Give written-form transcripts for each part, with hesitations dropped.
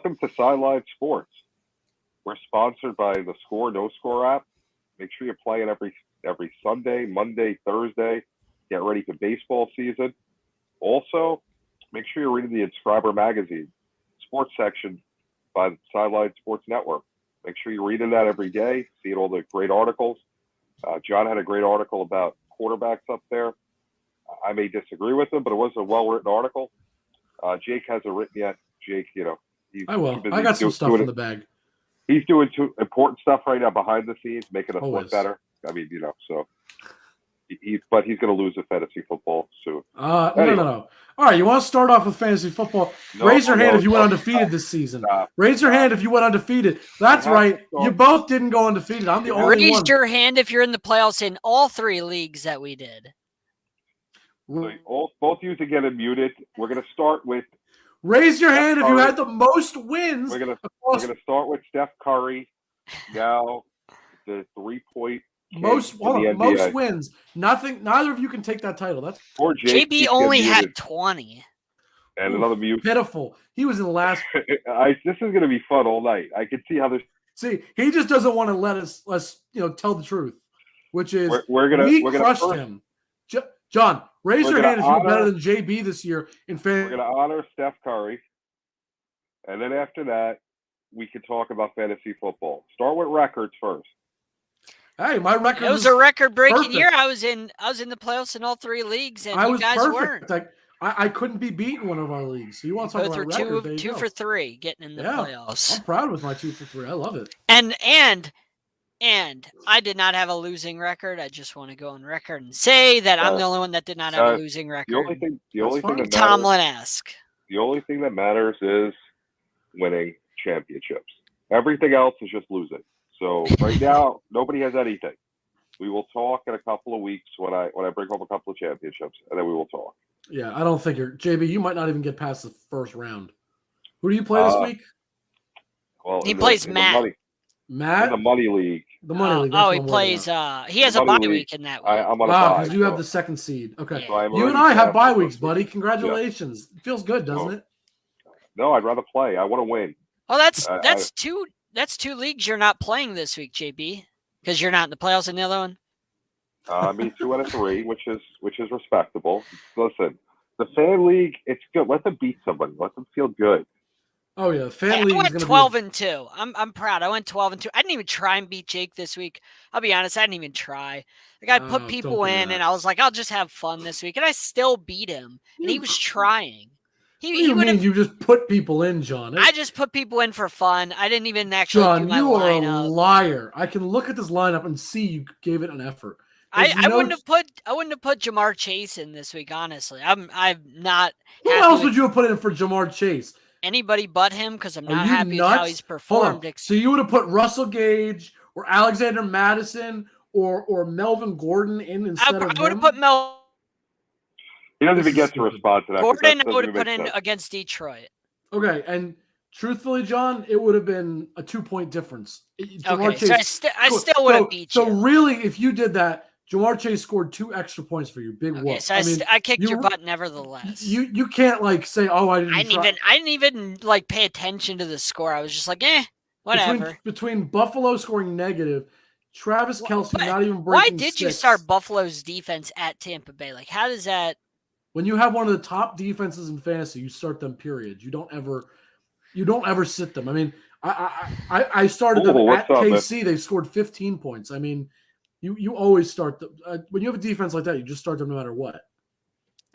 welcome to Sideline Sports. We're sponsored by the Score No Score app. Make sure you're playing every Sunday, Monday, Thursday. Get ready for baseball season. Also, make sure you're reading the Inscriber magazine sports section by the Sideline Sports Network. Make sure you're reading that every day, seeing all the great articles. John had a great article about quarterbacks up there. I may disagree with him, but it was a well-written article. Jake hasn't written yet. Jake, I will. I got some stuff in the bag. He's doing important stuff right now behind the scenes, making us Always. look better. I mean, so but he's going to lose a fantasy football soon. Anyway. No. All right, you want to start off with fantasy football? Raise your hand if you went undefeated this season. Raise your hand if you went undefeated. That's right. You both didn't go undefeated. I'm the only one. Raise your hand if you're in the playoffs in all 3 leagues that we did. So both of you to get muted. We're going to start with. Raise your hand if you had the most wins. We're going to start with Steph Curry. Now the 3-point. Most wins. Neither of you can take that title. That's poor Jake. JB only had 20. And another mute. Pitiful. He was in the last. This is going to be fun all night. I can see how this. See, he just doesn't want to let us tell the truth, which is we crushed him. John, raise your hand if you're better than JB this year in fantasy. We're going to honor Steph Curry, and then after that, we can talk about fantasy football. Start with records first. Hey, my record. It was a record-breaking year. I was in the playoffs in all 3 leagues, and you guys weren't. I couldn't be beaten one of our leagues. So you want to talk about record? 2 for 3 getting in the playoffs. I'm proud with my 2 for 3. I love it. And I did not have a losing record. I just want to go on record and say that I'm the only one that did not have a losing record. The only thing that Tomlin-esque. The only thing that matters is winning championships. Everything else is just losing. So right now, nobody has anything. We will talk in a couple of weeks when I bring home a couple of championships, and then we will talk. Yeah, I don't think JB. You might not even get past the first round. Who do you play this week? Well, he plays Matt. Matt? In the money league. The money league. He plays. He has a bye week in that week. I'm on a bye. Because you have the second seed. Okay. Yeah. So you and I have bye weeks, buddy. Congratulations. Yeah. It feels good, doesn't it? No, I'd rather play. I want to win. Oh, that's two. That's 2 leagues you're not playing this week, JB, because you're not in the playoffs in the other one. I mean, 2 out of 3, which is respectable. Listen, the fan league, it's good. Let them beat somebody. Let them feel good. Oh yeah, fan league. I went 12-2. I'm proud. I went 12-2. I didn't even try and beat Jake this week. I'll be honest. I didn't even try. Like I put people in, and I was like, I'll just have fun this week, and I still beat him. And he was trying. You just put people in, John? I just put people in for fun. I didn't even actually do my lineup. John, you are a liar. I can look at this lineup and see you gave it an effort. I wouldn't have put Jamar Chase in this week, honestly. I'm not. Who else would you have put in for Jamar Chase? Anybody but him, because I'm not happy with how he's performed. So you would have put Russell Gage or Alexander Madison or Melvin Gordon in instead of him? I would have put Mel. He doesn't even get to respond to that. Gordon I would have put in against Detroit. Okay, and truthfully, John, it would have been a 2-point difference. Okay, Chase, so I still would have beat you. So really, if you did that, Jamar Chase scored 2 extra points for you. Big whoop. So I kicked your butt nevertheless. You can't say, oh, I didn't even pay attention to the score. I was just like, whatever. Between Buffalo scoring negative, Travis Kelce not even breaking Why did 6. you start Buffalo's defense at Tampa Bay? Like, how does that? When you have one of the top defenses in fantasy, you start them. Period. You don't ever sit them. I mean, I started them at KC. They scored 15 points. I mean, you always start them when you have a defense like that. You just start them no matter what.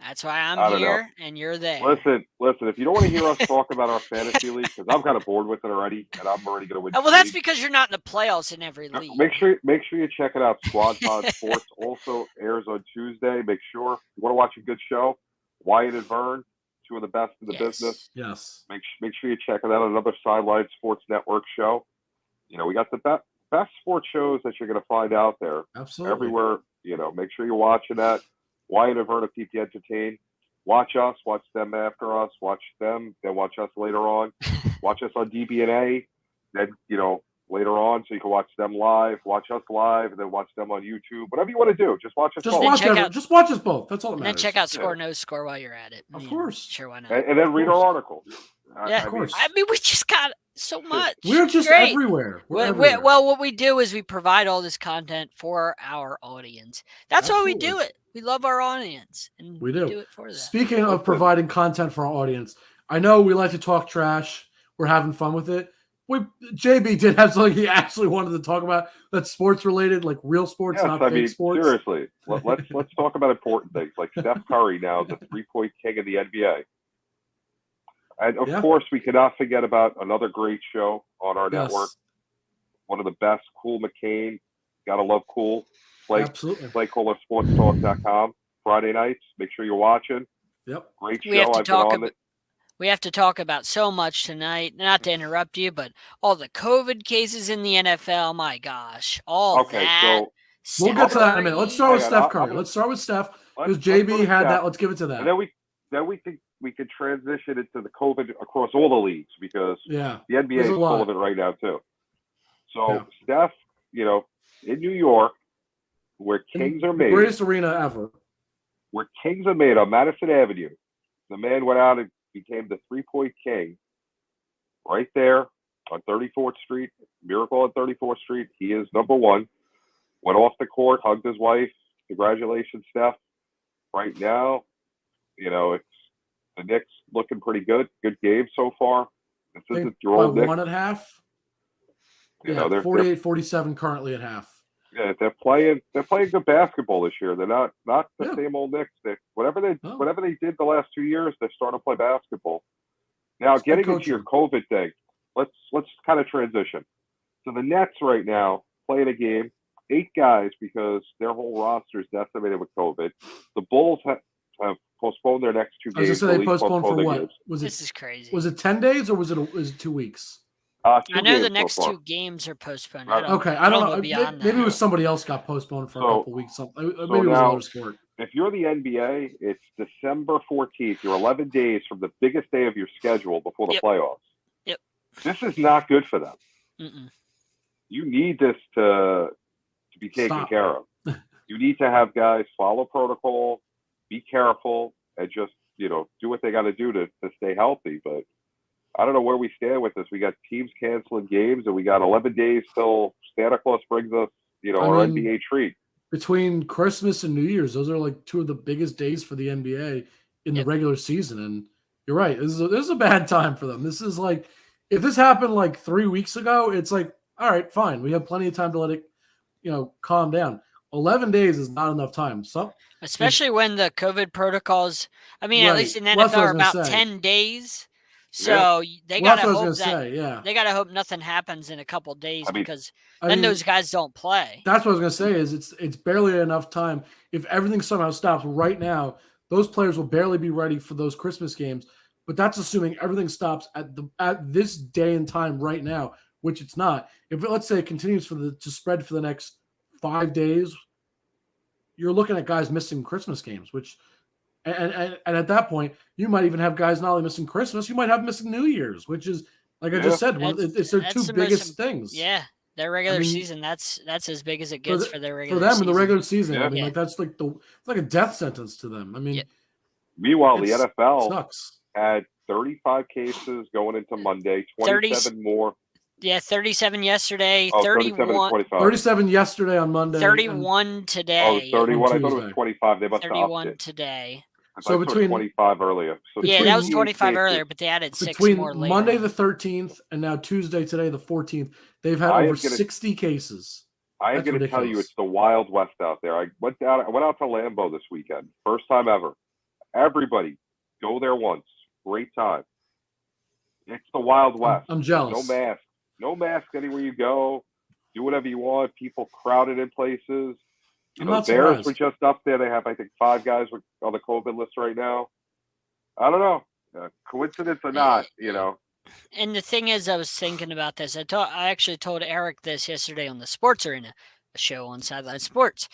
That's why I'm here and you're there. Listen. If you don't want to hear us talk about our fantasy league, because I'm kind of bored with it already, and I'm already going to win. Well, that's because you're not in the playoffs in every league. Make sure you check it out. Squad Pod Sports also airs on Tuesday. Make sure you want to watch a good show. Wyatt and Vern, 2 of the best in the business. Yes. Make sure you check it out. Another Sideline Sports Network show. We got the best sports shows that you're going to find out there. Absolutely. Everywhere. Make sure you're watching that. Wyatt and Vern to keep you entertained. Watch us, watch them after us, watch them, then watch us later on. Watch us on DBNA, then, later on, so you can watch them live, watch us live, and then watch them on YouTube. Whatever you want to do, just watch us both. Just watch us both. That's all that matters. And then check out Score No Score while you're at it. Of course. Sure, why not? And then read our article. Yeah, of course. I mean, we just got so much. We're just everywhere. Everywhere. Well, what we do is we provide all this content for our audience. That's why we do it. We love our audience, and we do it for them. Speaking of providing content for our audience, I know we like to talk trash. We're having fun with it. JB did have something he actually wanted to talk about that's sports related, like real sports, not fake sports. Seriously, let's talk about important things like Steph Curry now, the 3-point king of the NBA. And, of course, we cannot forget about another great show on our network. One of the best, Cool McCain. Gotta love Cool. Absolutely. PlayCoolerSportsTalk.com. Friday nights. Make sure you're watching. Yep. Great show. We have to talk about so much tonight. Not to interrupt you, but all the COVID cases in the NFL. My gosh. That. So we'll get to that in a minute. Let's start with Steph Curry. Let's start with Steph because JB had that. Let's give it to that. And then we could transition into the COVID across all the leagues because the NBA is full of it right now too. So Steph, in New York, where kings are made, greatest arena ever, where kings are made on Madison Avenue, the man went out and became the 3-point king right there on 34th Street, Miracle on 34th Street. He is number one. Went off the court, hugged his wife. Congratulations, Steph. Right now, it's the Knicks looking pretty good. Good game so far. This isn't your old Knicks. 1.5. They're 48-47 currently at half. Yeah, they're playing good basketball this year. They're not the same old Knicks. Whatever they did the last 2 years, they're starting to play basketball. Now, getting into your COVID thing, let's kind of transition. So the Nets right now playing a game, 8 guys because their whole roster is decimated with COVID. The Bulls have postponed their next 2 games. I was going to say they postponed for what? This is crazy. Was it 10 days or was it 2 weeks? I know the next 2 games are postponed. I don't know. Maybe it was somebody else got postponed for a couple weeks. Maybe it was another sport. If you're the NBA, it's December 14th. You're 11 days from the biggest day of your schedule before the playoffs. Yep. This is not good for them. Mm-mm. You need this to be taken care of. You need to have guys follow protocol, be careful, and just do what they got to do to stay healthy. But I don't know where we stand with this. We got teams canceling games, and we got 11 days till Santa Claus brings us, our NBA treat. Between Christmas and New Year's, those are like 2 of the biggest days for the NBA in the regular season. And you're right. This is a bad time for them. This is like, if this happened like 3 weeks ago, it's like, all right, fine. We have plenty of time to let it, calm down. 11 days is not enough time. Especially when the COVID protocols, at least in NFL, are about 10 days. So they gotta hope they gotta hope nothing happens in a couple of days because those guys don't play. That's what I was gonna say. Is it's barely enough time. If everything somehow stops right now, those players will barely be ready for those Christmas games. But that's assuming everything stops at this day and time right now, which it's not. If let's say it continues to spread for the next 5 days, you're looking at guys missing Christmas games, which. And at that point, you might even have guys not only missing Christmas, you might have missing New Year's, which is, like I just said, it's their 2 biggest things. Yeah, their regular season, that's as big as it gets for their regular season. For them season. in the regular season, that's like it's like a death sentence to them. Meanwhile, the NFL had 35 cases going into Monday, 27 more. Yeah, 37 yesterday, 31. 37 yesterday on Monday. 31 today. 31. I thought it was 25. They must have 31 today. So between 25 earlier. So that was 25 earlier, but they added 6 more later. Monday the 13th and now Tuesday today the 14th, they've had over 60 cases. I am going to tell you, it's the Wild West out there. I went out to Lambeau this weekend, first time ever. Everybody, go there once. Great time. It's the Wild West. I'm jealous. No mask anywhere you go. Do whatever you want. People crowded in places. Bears were just up there. They have, I think, 5 guys on the COVID list right now. I don't know. Coincidence or not, And the thing is, I was thinking about this. I actually told Eric this yesterday on the Sports Arena, a show on Sideline Sports.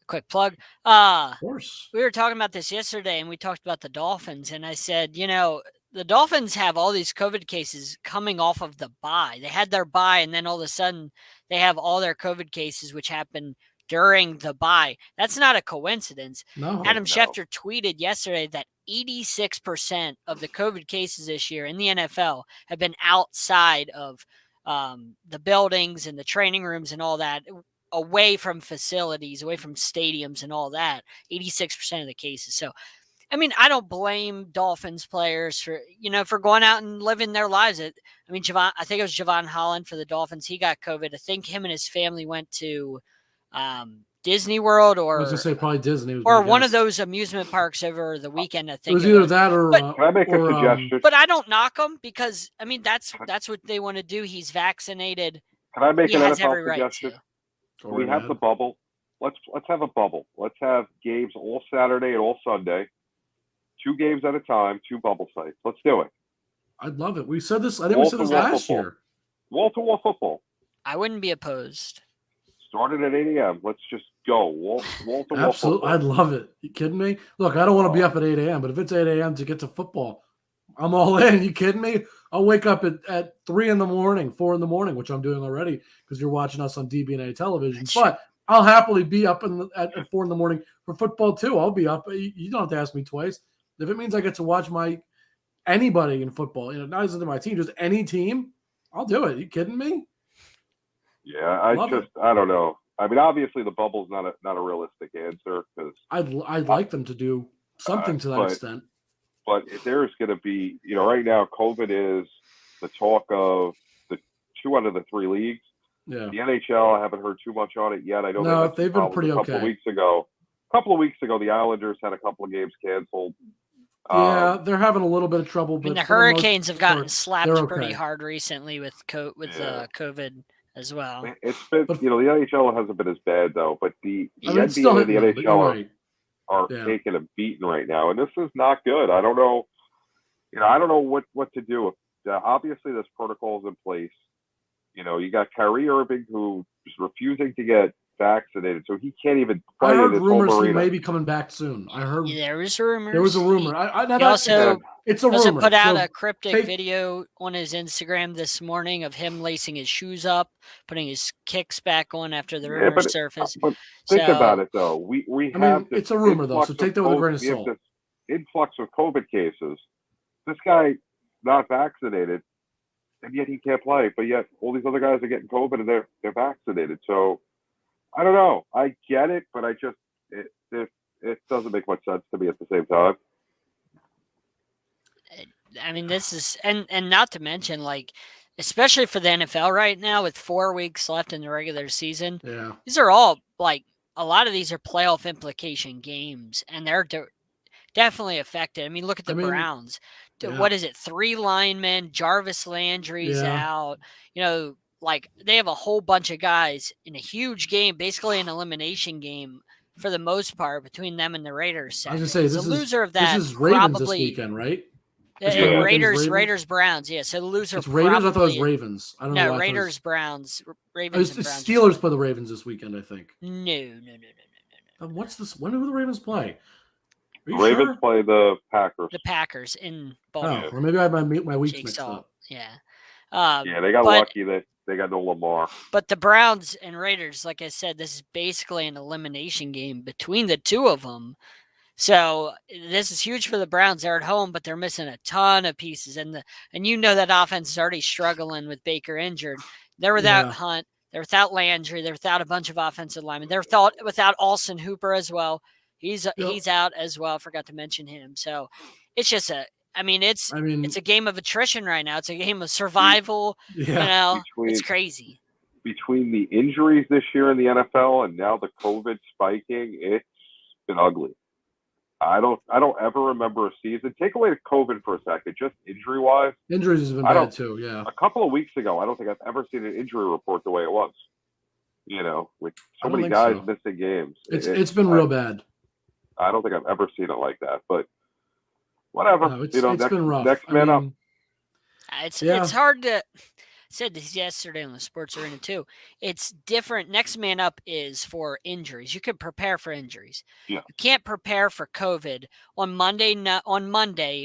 Quick plug. Of course. We were talking about this yesterday, and we talked about the Dolphins, and I said, the Dolphins have all these COVID cases coming off of the bye. They had their bye, and then all of a sudden they have all their COVID cases, which happened during the bye. That's not a coincidence. No. Adam Schefter tweeted yesterday that 86% of the COVID cases this year in the NFL have been outside of the buildings and the training rooms and all that, away from facilities, away from stadiums and all that. 86% of the cases. So, I mean, I don't blame Dolphins players for going out and living their lives. I think it was Javon Holland for the Dolphins. He got COVID. I think him and his family went to Disney World, or I was gonna say probably Disney, or one of those amusement parks over the weekend. I think it was either that or. Can I make a suggestion? But I don't knock them because that's what they want to do. He's vaccinated. Can I make he an has NFL every right suggestion? to. We have the bubble. Let's have a bubble. Let's have games all Saturday and all Sunday. 2 games at a time, 2 bubble sites. Let's do it. I'd love it. We said this. I think we said this last year. Wall-to-wall football. I wouldn't be opposed. Started at 8 a.m. Let's just go. Wall-to-wall Absolutely. football. I'd love it. You kidding me? Look, I don't want to be up at 8 a.m., but if it's 8 a.m. to get to football, I'm all in. You kidding me? I'll wake up at 3 in the morning, 4 in the morning, which I'm doing already because you're watching us on DBNA television. But I'll happily be up at 4 in the morning for football too. I'll be up. You don't have to ask me twice. If it means I get to watch anybody in football, not just my team, just any team, I'll do it. Are you kidding me? Yeah, I don't know. I mean, obviously the bubble's not a realistic answer because I'd like them to do something to that extent. But if there's going to be, right now COVID is the talk of the 2 out of the 3 leagues. Yeah. The NHL, I haven't heard too much on it yet. I know they've been pretty okay. A couple of weeks ago, the Islanders had a couple of games canceled. Yeah, they're having a little bit of trouble. But the Hurricanes have gotten slapped pretty hard recently with COVID as well. It's been, the NHL hasn't been as bad though, but the NBA and the NHL are taking a beating right now, and this is not good. I don't know, I don't know what to do. Obviously, there's protocols in place. You got Kyrie Irving who is refusing to get vaccinated, so he can't even play. I heard in this rumors whole he may be coming back soon. I heard there was rumors. There was a rumor. It's a rumor. Also put out a cryptic video on his Instagram this morning of him lacing his shoes up, putting his kicks back on after the rumor surfaced. But think about it though. We have it's a rumor though, so take that with a grain of salt. This influx of COVID cases. This guy not vaccinated, and yet he can't play. But yet all these other guys are getting COVID and they're vaccinated. So I don't know. I get it, but it doesn't make much sense to me at the same time. I mean, this is and not to mention, especially for the NFL right now with 4 weeks left in the regular season. Yeah, these are all a lot of these are playoff implication games, and they're definitely affected. I mean, look at the Browns. Yeah. What is it? 3 linemen. Jarvis Landry's out. They have a whole bunch of guys in a huge game, basically an elimination game for the most part between them and the Raiders. I was going to say, the loser of that this is Ravens this weekend, right? Raiders, Browns. Yeah, so the loser. It's Raiders. I thought it was Ravens. I don't know. No, Raiders, Browns. Ravens. Steelers play the Ravens this weekend, I think. No. What's this? When do the Ravens play? The Ravens play the Packers. The Packers in Baltimore. Oh, or maybe I have my weeks mixed up. Yeah. They got lucky that they got no Lamar. But the Browns and Raiders, like I said, this is basically an elimination game between the two of them. So this is huge for the Browns. They're at home, but they're missing a ton of pieces. And that offense is already struggling with Baker injured. They're without Hunt. They're without Landry. They're without a bunch of offensive linemen. They're without Austin Hooper as well. He's out as well. Forgot to mention him. So it's just it's a game of attrition right now. It's a game of survival. Yeah. It's crazy. Between the injuries this year in the NFL and now the COVID spiking, it's been ugly. I don't ever remember a season. Take away the COVID for a second, just injury-wise. Injuries has been bad too, yeah. A couple of weeks ago, I don't think I've ever seen an injury report the way it was. With so many guys missing games. It's been real bad. I don't think I've ever seen it like that, but whatever. No, it's been rough. Next man up. It's hard to. I said this yesterday on the Sports Arena too. It's different. Next man up is for injuries. You can prepare for injuries. Yeah. You can't prepare for COVID on Monday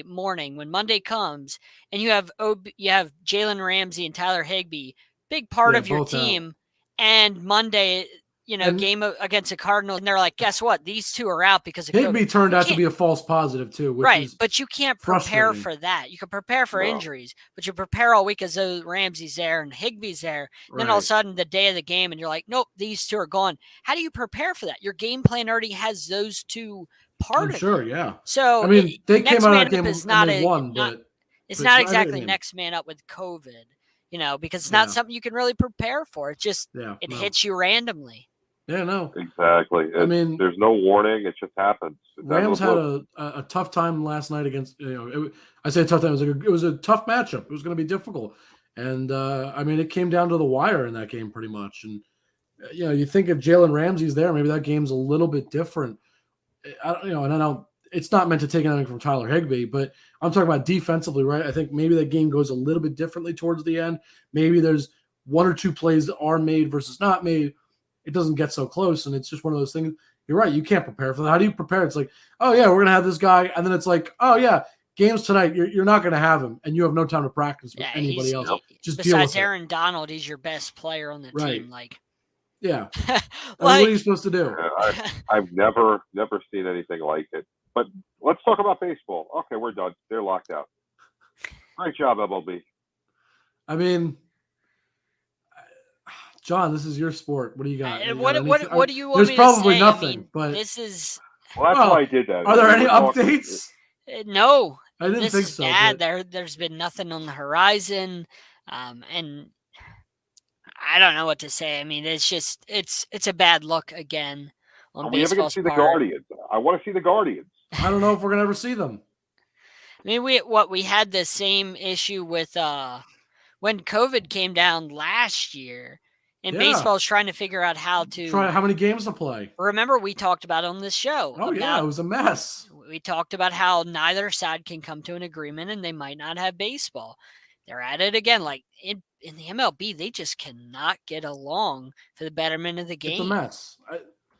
morning when Monday comes, and you have Jalen Ramsey and Tyler Higbee, big part of your team, and Monday game against the Cardinals, and they're like, guess what? These two are out because of Higbee COVID. turned out to be a false positive too, which right? is But you can't prepare for that. You can prepare for injuries, but you prepare all week as though Ramsey's there and Higbee's there. Right. Then all of a sudden, the day of the game, and you're like, nope, these two are gone. How do you prepare for that? Your game plan already has those two part of sure, it. yeah. So I mean, they came out of that game and they won, but it's not exactly next man up with COVID. Because it's not something you can really prepare for. It's just it hits you randomly. Yeah, no. Exactly. There's no warning. It just happens. Rams had a tough time last night against, I say a tough time. It was a tough matchup. It was going to be difficult. And, it came down to the wire in that game pretty much. And, you think if Jalen Ramsey's there, maybe that game's a little bit different. It's not meant to take anything from Tyler Higbee, but I'm talking about defensively, right? I think maybe that game goes a little bit differently towards the end. Maybe there's one or two plays that are made versus not made. It doesn't get so close, and it's just one of those things. You're right. You can't prepare for that. How do you prepare? It's like, oh, yeah, we're going to have this guy. And then it's like, oh, yeah, games tonight, you're not going to have him, and you have no time to practice with anybody else. Just besides Aaron Donald, he's your best player on the team. Yeah. What are you supposed to do? I've never seen anything like it. But let's talk about baseball. Okay, we're done. They're locked out. Great job, MLB. John, this is your sport. What do you got? What do you want me to say? There's probably nothing, but this is. Well, that's why I did that. Are there any updates? No, I didn't think so. Bad. There's been nothing on the horizon, and I don't know what to say. It's just it's a bad look again on baseball's part. We ever get to see the Guardians? I want to see the Guardians. I don't know if we're gonna ever see them. We had the same issue with when COVID came down last year, and baseball's trying to figure out how many games to play. Remember, we talked about on this show. Oh yeah, it was a mess. We talked about how neither side can come to an agreement, and they might not have baseball. They're at it again. Like in the MLB, they just cannot get along for the betterment of the game. It's a mess.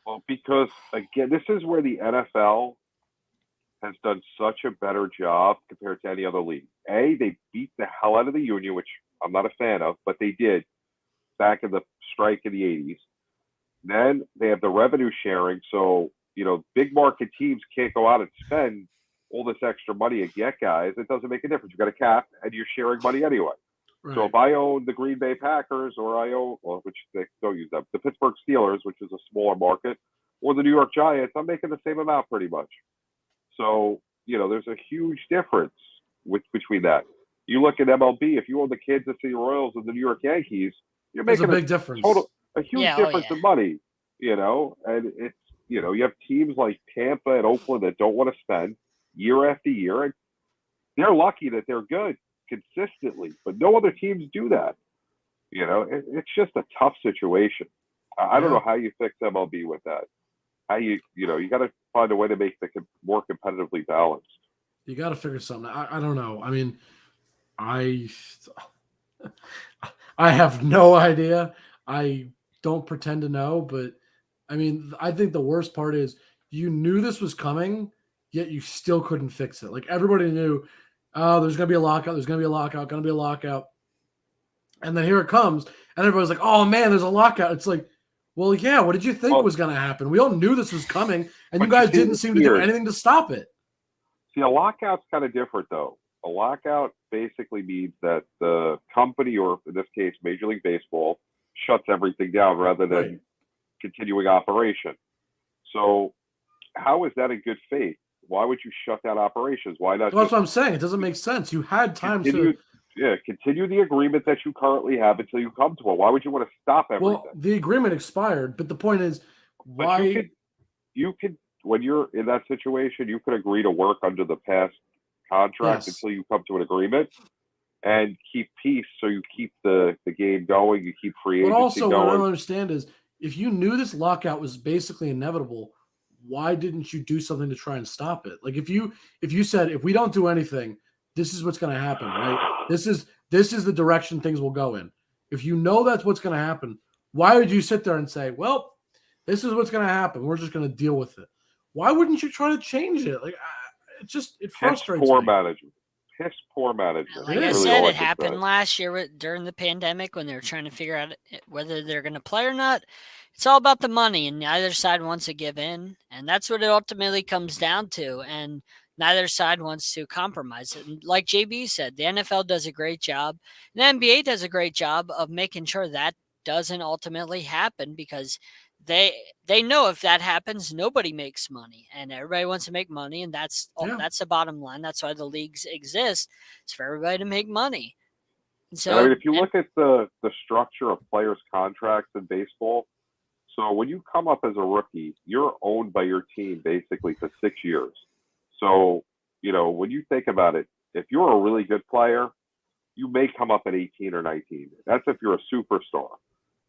Well, because again, this is where the NFL has done such a better job compared to any other league. They beat the hell out of the union, which I'm not a fan of, but they did back in the strike in the 80s. Then they have the revenue sharing. So, big market teams can't go out and spend all this extra money and get guys. It doesn't make a difference. You got a cap and you're sharing money anyway. Right. So if I own the Green Bay Packers or I own, which they don't use them, the Pittsburgh Steelers, which is a smaller market, or the New York Giants, I'm making the same amount pretty much. So, there's a huge difference between that. You look at MLB, if you own the Kansas City Royals and the New York Yankees, you're making a big difference. A huge difference in money, and it's, you have teams like Tampa and Oakland that don't want to spend year after year, and they're lucky that they're good consistently, but no other teams do that. It's just a tough situation. I don't know how you fix MLB with that. How you got to find a way to make it more competitively balanced. You got to figure something. I don't know. I have no idea. I don't pretend to know, but I think the worst part is you knew this was coming, yet you still couldn't fix it. Like everybody knew, oh, there's going to be a lockout. There's going to be a lockout, going to be a lockout. And then here it comes. And everybody's like, oh man, there's a lockout. It's like, well, yeah, what did you think was going to happen? We all knew this was coming, and you guys didn't seem to do anything to stop it. See, a lockout's kind of different, though. A lockout basically means that the company, or in this case, Major League Baseball, shuts everything down rather than continuing operation. So how is that in good faith? Why would you shut down operations? Why not? Well, that's what I'm saying. It doesn't make sense. You had time to... continue the agreement that you currently have until you come to it. Why would you want to stop everything? Well, the agreement expired, but the point is, why? You could, when you're in that situation, you could agree to work under the past contract until you come to an agreement and keep peace. So you keep the game going, you keep free agency going. But also, going. what I don't understand is, if you knew this lockout was basically inevitable, why didn't you do something to try and stop it? Like if you said, if we don't do anything, this is what's going to happen, right? This is the direction things will go in. If you know that's what's going to happen, why would you sit there and say, well, this is what's going to happen. We're just going to deal with it. Why wouldn't you try to change it? Like it frustrates me. Piss poor management. Like I said, it happened last year during the pandemic when they were trying to figure out whether they're going to play or not. It's all about the money, and neither side wants to give in, and that's what it ultimately comes down to. And neither side wants to compromise it. And like JB said, the NFL does a great job. The NBA does a great job of making sure that doesn't ultimately happen, because they know if that happens, nobody makes money, and everybody wants to make money, and that's the bottom line. That's why the leagues exist. It's for everybody to make money. And so, I mean, if you look at the structure of players' contracts in baseball, so when you come up as a rookie, you're owned by your team basically for 6 years. So, when you think about it, if you're a really good player, you may come up at 18 or 19. That's if you're a superstar.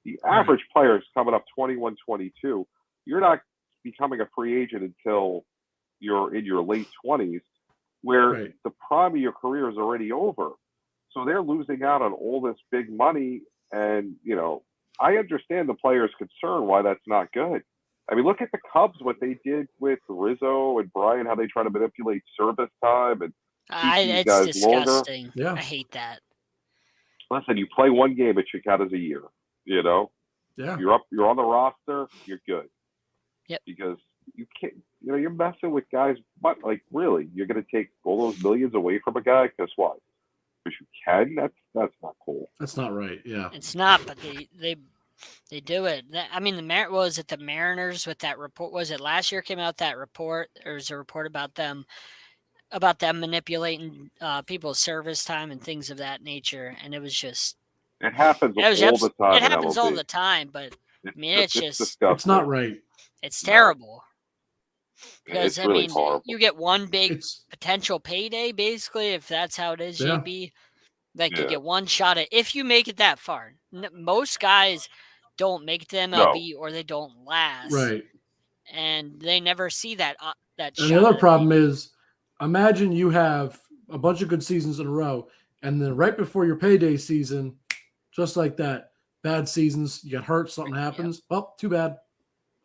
The average player is coming up 21, 22. You're not becoming a free agent until you're in your late 20s, where the prime of your career is already over. So they're losing out on all this big money. And, I understand the players' concern why that's not good. I mean, look at the Cubs, what they did with Rizzo and Bryant, how they try to manipulate service time and keep these guys disgusting. Longer. Yeah. I hate that. Listen, you play one game, it should count as a year. Yeah. You're on the roster, you're good. Yep. Because you can't, you're messing with guys, but like really, you're going to take all those millions away from a guy? Guess what? Because you can. That's not cool. That's not right. Yeah. It's not, but they do it. I mean, was it the Mariners with that report? Was it last year came out that report? There was a report about them manipulating people's service time and things of that nature, and it was just. It happens all the time. It happens all the time, but I mean, it's just disgusting. It's not right. It's terrible. Because it's really horrible. You get one big potential payday, basically, if that's how it is, JB. Like you get one shot at if you make it that far. Most guys don't make it to MLB or they don't last, right? And they never see that And the other problem is, imagine you have a bunch of good seasons in a row, and then right before your payday season, just like that, bad seasons, you get hurt, something happens. Well, too bad.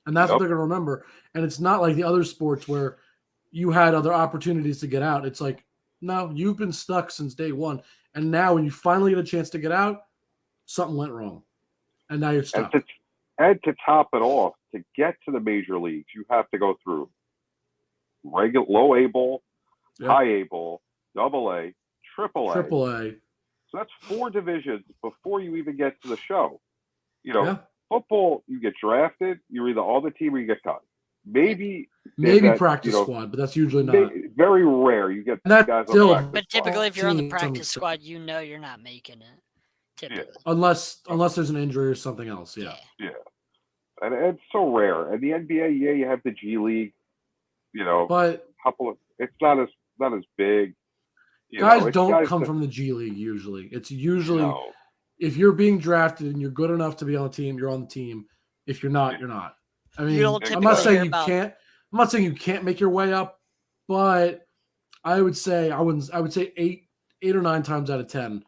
And that's what they're going to remember. And it's not like the other sports where you had other opportunities to get out. It's like, no, you've been stuck since day one. And now when you finally get a chance to get out, something went wrong. And now you're stuck. And to top it off, to get to the major leagues, you have to go through low A ball, high A ball, double A, triple A. So that's 4 divisions before you even get to the show. Football, you get drafted, you're either on the team or you get cut. Maybe practice squad, but that's usually not. Very rare. You get guys on the practice But typically, if you're on the practice squad, you're not making it. Typically. Unless there's an injury or something else. Yeah. And it's so rare. And the NBA, you have the G League. But it's not as big. Guys don't come from the G League usually. It's usually if you're being drafted and you're good enough to be on the team, you're on the team. If you're not, you're not. I mean, I'm not saying you can't. I'm not saying you can't make your way up, but I would say 8 or 9 times out of 10,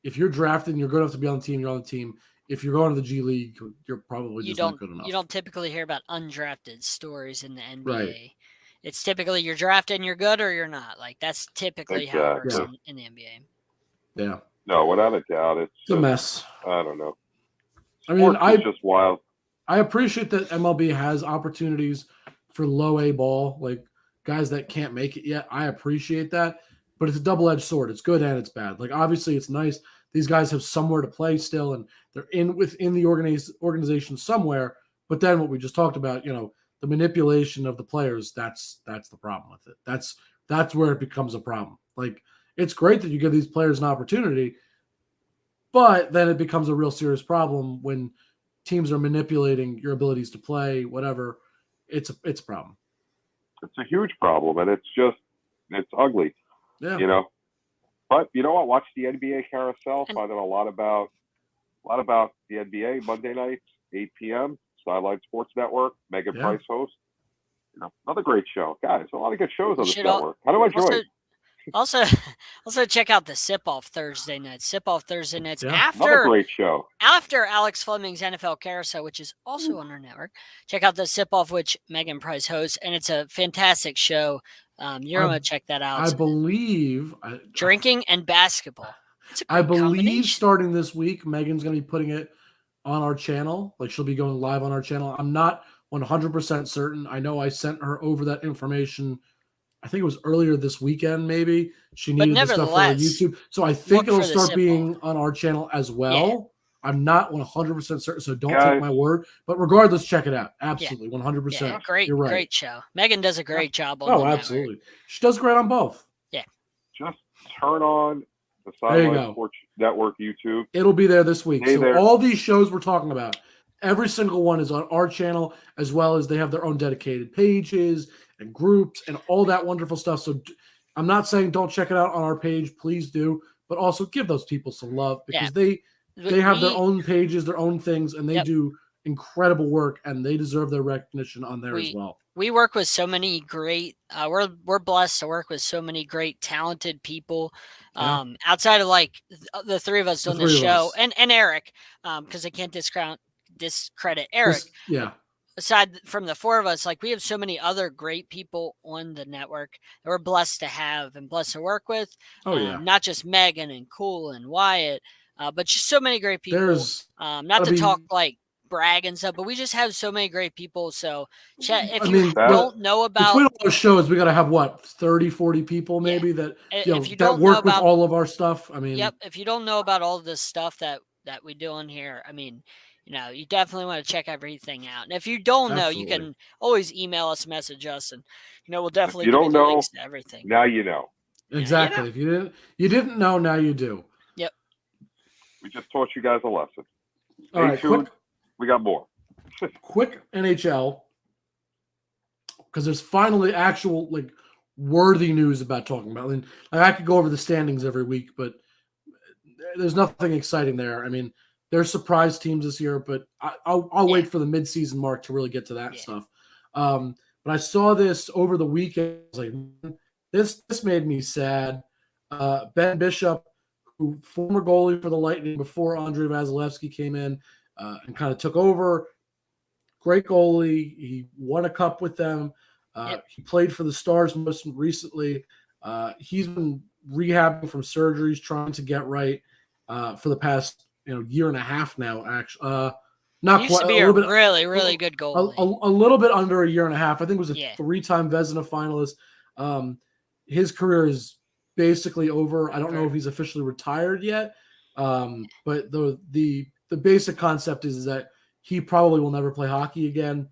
if you're drafted and you're good enough to be on the team, you're on the team. If you're going to the G League, you're probably just not good enough. You don't typically hear about undrafted stories in the NBA. Right. It's typically you're drafted and you're good or you're not. Like that's typically how it works in the NBA. Yeah. No, without a doubt, it's a mess. I don't know. It's just wild. I appreciate that MLB has opportunities for low A ball, like guys that can't make it yet. I appreciate that, but it's a double-edged sword. It's good and it's bad. Like obviously, it's nice these guys have somewhere to play still, and they're within the organization somewhere. But then what we just talked about, the manipulation of the players, that's the problem with it. That's where it becomes a problem. Like it's great that you give these players an opportunity, but then it becomes a real serious problem when teams are manipulating your abilities to play, whatever. It's a problem. It's a huge problem, and it's ugly. Yeah. But you know what? Watch the NBA carousel. Find out a lot about the NBA Monday nights, 8 p.m. Sideline Sports Network. Megan Price host. Another great show, guys. A lot of good shows on this network. How do I join? Also check out the Sip Off Thursday nights. Sip Off Thursday nights another great show. After Alex Fleming's NFL Carousel, which is also on our network. Check out the Sip Off, which Megan Price hosts, and it's a fantastic show. You're going to check that out. I believe drinking and basketball. I believe starting this week, Megan's going to be putting it on our channel. Like she'll be going live on our channel. I'm not 100% certain. I know I sent her over that information. I think it was earlier this weekend, maybe. She needed the stuff for her YouTube. So I think it'll start being on our channel as well. I'm not 100% certain, so don't take my word. But regardless, check it out. Absolutely, 100%. Yeah, great, You're right. Great show. Megan does a great job on the absolutely. She does great on both. Yeah. Just turn on the Sideline Sports Network YouTube. It'll be there this week. So all these shows we're talking about, every single one is on our channel, as well as they have their own dedicated pages and groups and all that wonderful stuff. So I'm not saying don't check it out on our page. Please do. But also give those people some love because they have their own pages, their own things, and they do incredible work, and they deserve their recognition on there as well. We work with so many great we're blessed to work with so many great talented people outside of like the three of us doing the show and Eric because I can't discredit Eric. Aside from the four of us, like we have so many other great people on the network that we're blessed to have and blessed to work with. Not just Megan and Cool and Wyatt, but just so many great people. Not to talk like brag and stuff, but we just have so many great people. So if you don't know about between all those shows, we got to have what 30, 40 people maybe that that work with all of our stuff. I mean, if you don't know about all this stuff that we do on here, I mean, you definitely want to check everything out. And if you don't know, you can always email us, message us, and we'll definitely give you the links to everything. Now you know. Exactly. If you didn't know, now you do. Yep. We just taught you guys a lesson. All right, quick. We got more. Quick NHL, because there's finally actual worthy news about talking about. I mean, I could go over the standings every week, but there's nothing exciting there. I mean, there's surprise teams this year, but I'll wait for the midseason mark to really get to that stuff. But I saw this over the weekend. I was like, this made me sad. Ben Bishop, who former goalie for the Lightning before Andrei Vasilevsky came in and kind of took over. Great goalie. He won a cup with them. He played for the Stars most recently. He's been rehabbing from surgeries, trying to get right for the past year and a half now. Actually, not he used quite. To be a really, really good goalie. A little bit under a year and a half. I think it was a 3-time Vezina finalist. His career is basically over. I don't know if he's officially retired yet, but the basic concept is that he probably will never play hockey again.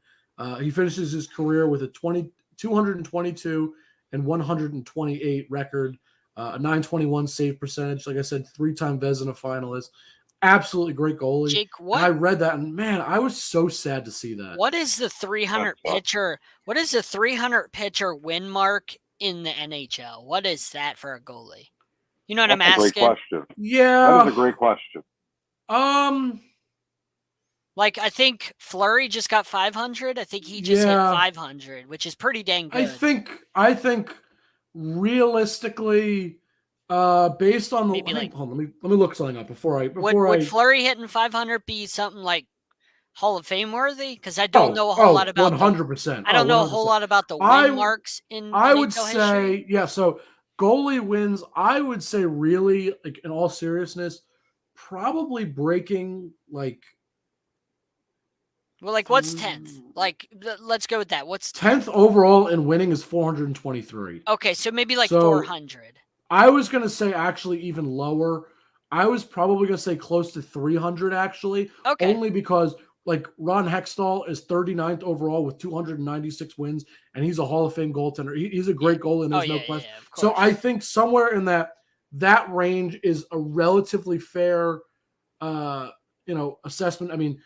He finishes his career with a 222 and 128 record, a 921 save percentage. Like I said, 3-time Vezina finalist. Absolutely great goalie. Jake, what? And I read that, and man, I was so sad to see that. What is the 300 pitcher? What is the 300 pitcher win mark in the NHL? What is that for a goalie? You know what I'm asking? That's a great question. Yeah, that is a great question. Like I think Fleury just got 500. I think he just hit 500, which is pretty dang good. I think realistically, based on the hold on, let me look something up before would Fleury hitting 500 be something like Hall of Fame worthy? Because I don't know a whole lot about 100%. I don't know a whole lot about the win marks in I would NHL say history. So goalie wins. I would say really, like in all seriousness, probably breaking like. Well, like what's 10th? Like let's go with that. What's 10th overall in winning is 423. Okay, so maybe like 400. I was going to say actually even lower. I was probably going to say close to 300 actually. Okay. Only because like Ron Hextall is 39th overall with 296 wins, and he's a Hall of Fame goaltender. He's a great goalie, and there's no question. Yeah, so I think somewhere in that range is a relatively fair, assessment. I mean,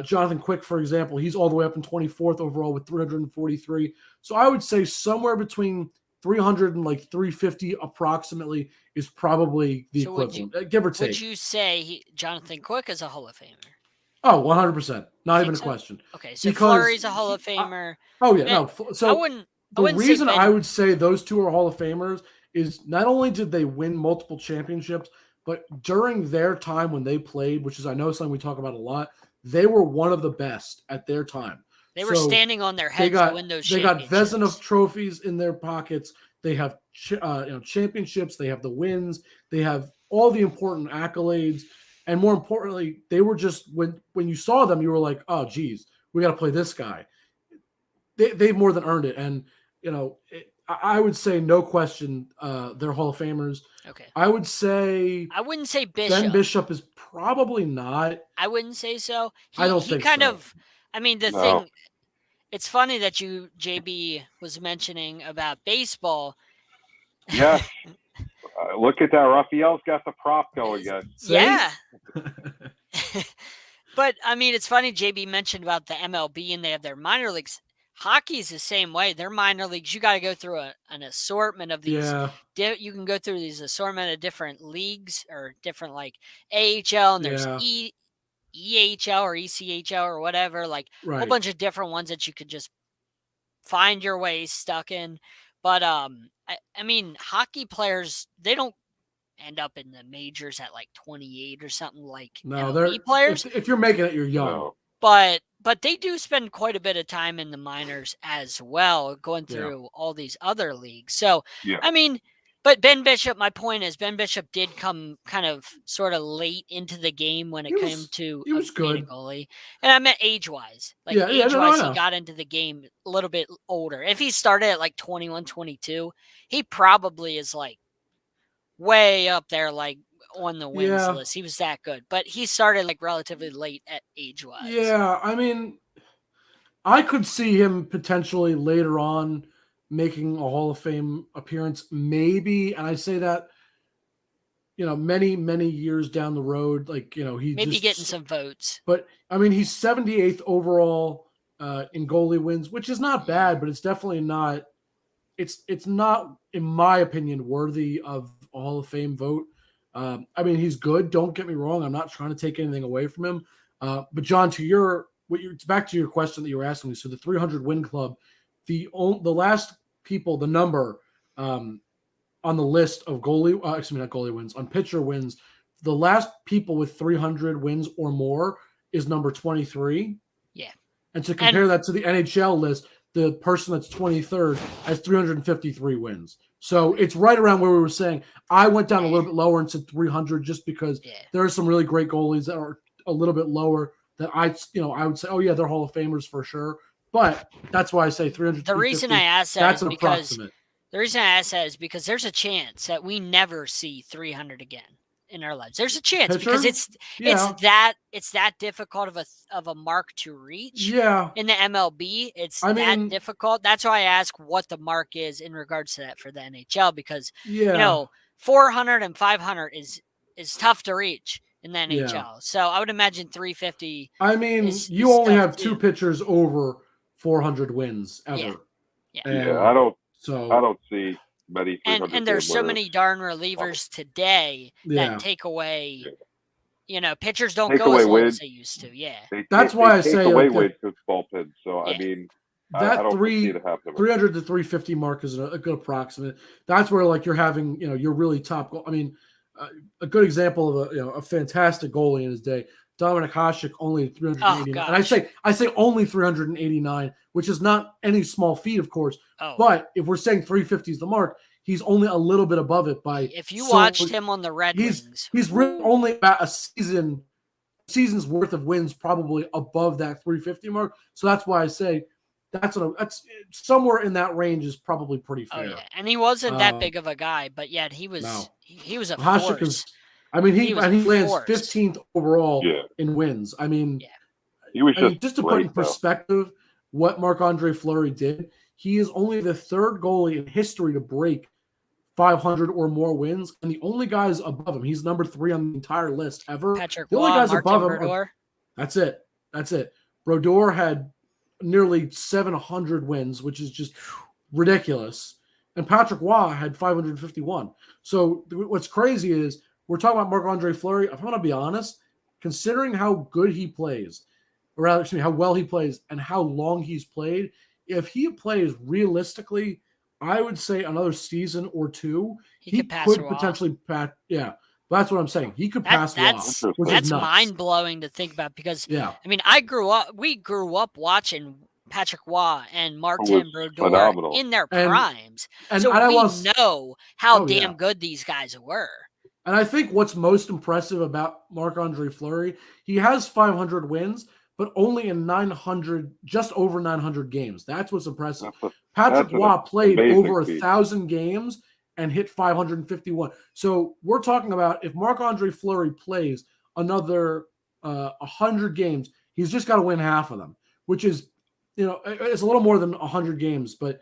Jonathan Quick, for example, he's all the way up in 24th overall with 343. So I would say somewhere between 300 and like 350 approximately is probably the equivalent, give or take. Would you say Jonathan Quick is a Hall of Famer? Oh, 100%. Not even a question. Okay, so Fleury's a Hall of Famer. So I wouldn't the reason I would say those two are Hall of Famers is not only did they win multiple championships, but during their time when they played, which is I know something we talk about a lot, they were one of the best at their time. They were standing on their heads to win those championships. They got Vezina trophies in their pockets. They have championships. They have the wins. They have all the important accolades. And more importantly, they were just when you saw them, you were like, oh, geez, we got to play this guy. They've more than earned it, and I would say no question, they're Hall of Famers. Okay. I would say I wouldn't say Bishop. Ben Bishop is probably not. I wouldn't say so. I don't think kind so. of. I mean, the thing. It's funny that JB, was mentioning about baseball. Yes. Look at that. Raphael's got the prop going again. Yeah. But, I mean, it's funny JB mentioned about the MLB and they have their minor leagues. Hockey's the same way. Their minor leagues, you got to go through an assortment of these. Yeah. You can go through these assortment of different leagues or different, like, AHL, and there's EHL or ECHL or whatever, like a whole bunch of different ones that you could just find your way stuck in. But I mean, hockey players, they don't end up in the majors at like 28 or something like MLB players. If you're making it, you're young. No. But they do spend quite a bit of time in the minors as well, going through all these other leagues. So, I mean, but Ben Bishop, my point is Ben Bishop did come kind of sort of late into the game when it came to he was being good. a goalie. And I meant age-wise. Like age-wise, he got into the game a little bit older. If he started at like 21, 22, he probably is like way up there, like on the wins list. He was that good. But he started like relatively late at age-wise. Yeah, I mean, I could see him potentially later on making a Hall of Fame appearance, maybe. And I say that, many, many years down the road, like, he maybe getting some votes. But, I mean, he's 78th overall in goalie wins, which is not bad, but it's definitely not, it's not, in my opinion, worthy of a Hall of Fame vote. I mean, he's good. Don't get me wrong. I'm not trying to take anything away from him. But John, back to your question that you were asking me. So the 300 win club, the last people, the number on the list of not goalie wins, on pitcher wins, the last people with 300 wins or more is number 23. Yeah. And to compare that to the NHL list, the person that's 23rd has 353 wins. So it's right around where we were saying. I went down a little bit lower and said 300 just because there are some really great goalies that are a little bit lower that I would say, oh yeah, they're Hall of Famers for sure. But that's why I say 300. The reason I asked that is because there's a chance that we never see 300 again in our lives. There's a chance because it's that difficult of a mark to reach. Yeah. In the MLB, it's that difficult. That's why I ask what the mark is in regards to that for the NHL because 400 and 500 is tough to reach in the NHL. Yeah. So I would imagine 350. I mean, you only have two pitchers over 400 wins ever. Yeah. I don't see many. And there's so many darn relievers today that take away. Pitchers don't go as long as they used to. Yeah, that's why I say away wins with bullpen. So I mean, that I don't 300 to 350 mark is a good approximate. That's where like you're having you're really top goal. I mean, a good example of a fantastic goalie in his day. Dominic Hasek only 389. And I say only 389, which is not any small feat, of course. Oh. But if we're saying 350 is the mark, he's only a little bit above it by. If you watched him on the Red Wings, he's really only about a season's worth of wins, probably above that 350 mark. So that's why I say that's somewhere in that range is probably pretty fair. Oh, yeah. And he wasn't that big of a guy, but yet he was a Hasek force. He lands 15th overall in wins. I mean, he was just to put in perspective what Marc-Andre Fleury did, he is only the third goalie in history to break 500 or more wins, and the only guys above him, he's number 3 on the entire list ever. Patrick the only Waugh, guys Martin above Brodeur. him. That's it. Brodeur had nearly 700 wins, which is just ridiculous. And Patrick Waugh had 551. So what's crazy is we're talking about Marc-Andre Fleury. If I'm going to be honest, considering how good he plays, or rather, how well he plays and how long he's played, if he plays realistically, I would say another season or two, he could potentially pass. Yeah, that's what I'm saying. He could pass Waugh. That's mind-blowing to think about because, I mean, we grew up watching Patrick Waugh and Martin Brodeur in their primes. So we know how damn good these guys were. And I think what's most impressive about Marc-Andre Fleury, he has 500 wins, but only in 900, just over 900 games. That's what's impressive. Patrick Waugh played over 1,000 games and hit 551. So we're talking about if Marc-Andre Fleury plays another 100 games, he's just got to win half of them, which is, it's a little more than 100 games, but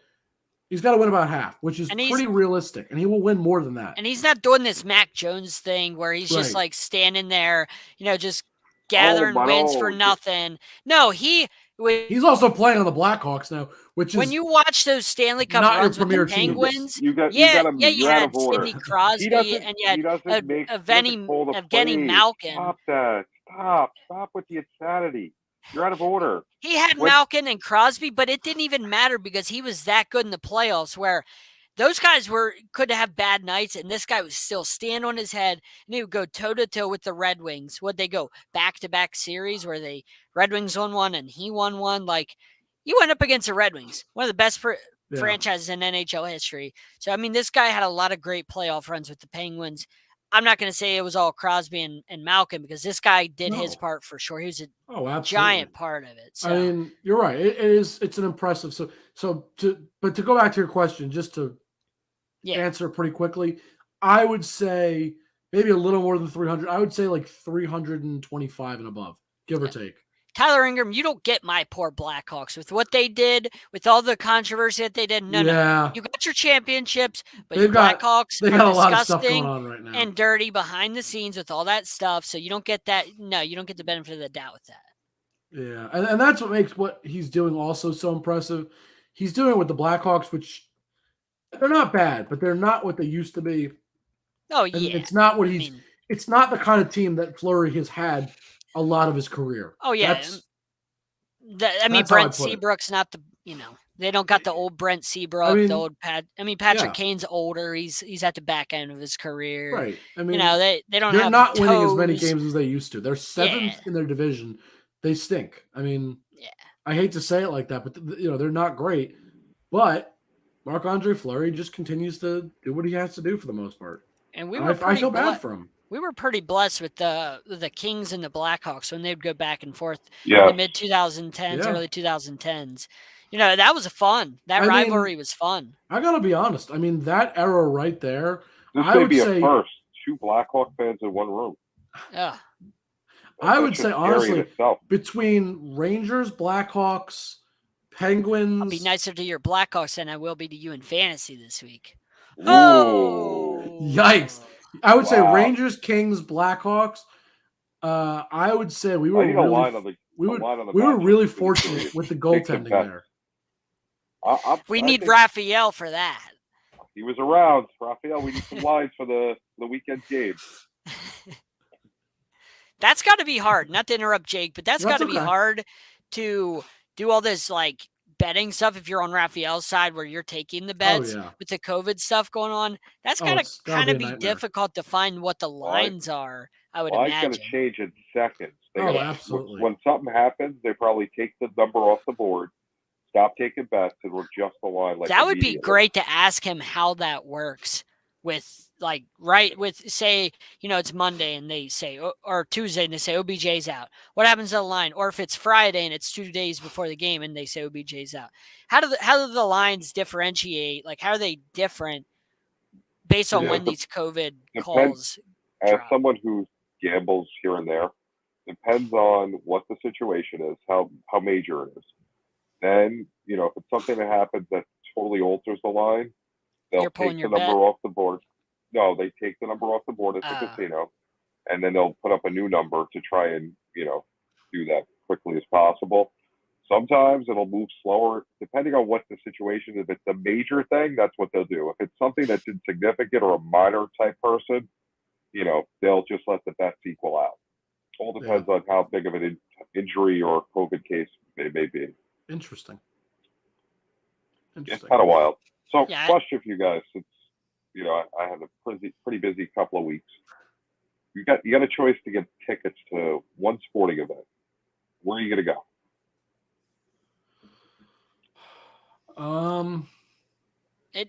he's got to win about half, which is pretty realistic, and he will win more than that. And he's not doing this Mac Jones thing where he's just like standing there, just gathering wins for nothing. No, he's also playing on the Blackhawks now, which is when you watch those Stanley Cup runs with the Penguins, you had Sidney Crosby and you had Evgeny Malkin. Stop that! Stop with the insanity. You're out of order. He had Malkin and Crosby, but it didn't even matter because he was that good in the playoffs where those guys could have bad nights, and this guy would still stand on his head, and he would go toe-to-toe with the Red Wings. Would they go back-to-back series where the Red Wings won one and he won one? Like, you went up against the Red Wings, one of the best franchises in NHL history. So, I mean, this guy had a lot of great playoff runs with the Penguins. I'm not going to say it was all Crosby and Malkin because this guy did his part for sure. He was a giant part of it. So. I mean, you're right. It's an impressive. To go back to your question, just to answer pretty quickly, I would say maybe a little more than 300. I would say like 325 and above, give or take. Tyler Ingram, you don't get my poor Blackhawks with what they did, with all the controversy that they did. No. You got your championships, but your Blackhawks are got a lot of stuff going on right now. And dirty behind the scenes with all that stuff. So you don't get that. No, you don't get the benefit of the doubt with that. Yeah, and that's what makes what he's doing also so impressive. He's doing it with the Blackhawks, which they're not bad, but they're not what they used to be. Oh, yeah. And it's not what it's not the kind of team that Fleury has had a lot of his career. Oh, yeah. Brent Seabrook's not they don't got the old Brent Seabrook, the old Patrick Kane's older. He's at the back end of his career. Right. They don't they're have not toes. winning as many games as they used to. They're seventh in their division. They stink. I hate to say it like that, but they're not great. But Marc-Andre Fleury just continues to do what he has to do for the most part. And I feel bad for him. We were pretty blessed with the Kings and the Blackhawks when they'd go back and forth in the mid-2010s, early 2010s. That was fun. That rivalry was fun. I got to be honest. That era right there, this may be a first. 2 Blackhawk fans in one room. Yeah. I would say, honestly, between Rangers, Blackhawks, Penguins. I'll be nicer to your Blackhawks than I will be to you in fantasy this week. Ooh. Oh! Yikes. I would say Rangers, Kings, Blackhawks. I would say we were really fortunate with the goaltending there. We need Raphael for that. He was around. Raphael, we need some lines for the weekend game. That's got to be hard. Not to interrupt Jake, but that's got to be hard to do all this betting stuff if you're on Raphael's side where you're taking the bets with the COVID stuff going on. That's got to kind of be difficult to find what the lines are, I would imagine. It's going to change in seconds. Absolutely. When something happens, they probably take the number off the board, stop taking bets, and adjust the line. That would be great to ask him how that works with say, it's Monday and they say, or Tuesday and they say OBJ's out. What happens to the line? Or if it's Friday and it's 2 days before the game and they say OBJ's out. How do the lines differentiate? How are they different based on when these COVID calls drop? As someone who gambles here and there, depends on what the situation is, how major it is. Then, if it's something that happens that totally alters the line, they'll take the number off the board. No, they take the number off the board at the casino, and then they'll put up a new number to try and, do that quickly as possible. Sometimes it'll move slower, depending on what the situation is. If it's a major thing, that's what they'll do. If it's something that's insignificant or a minor type person, they'll just let the bets equal out. All depends on how big of an injury or COVID case they may be. Interesting. It's kind of wild. So, question for you guys, since I have a pretty busy couple of weeks. You got a choice to get tickets to one sporting event. Where are you going to go?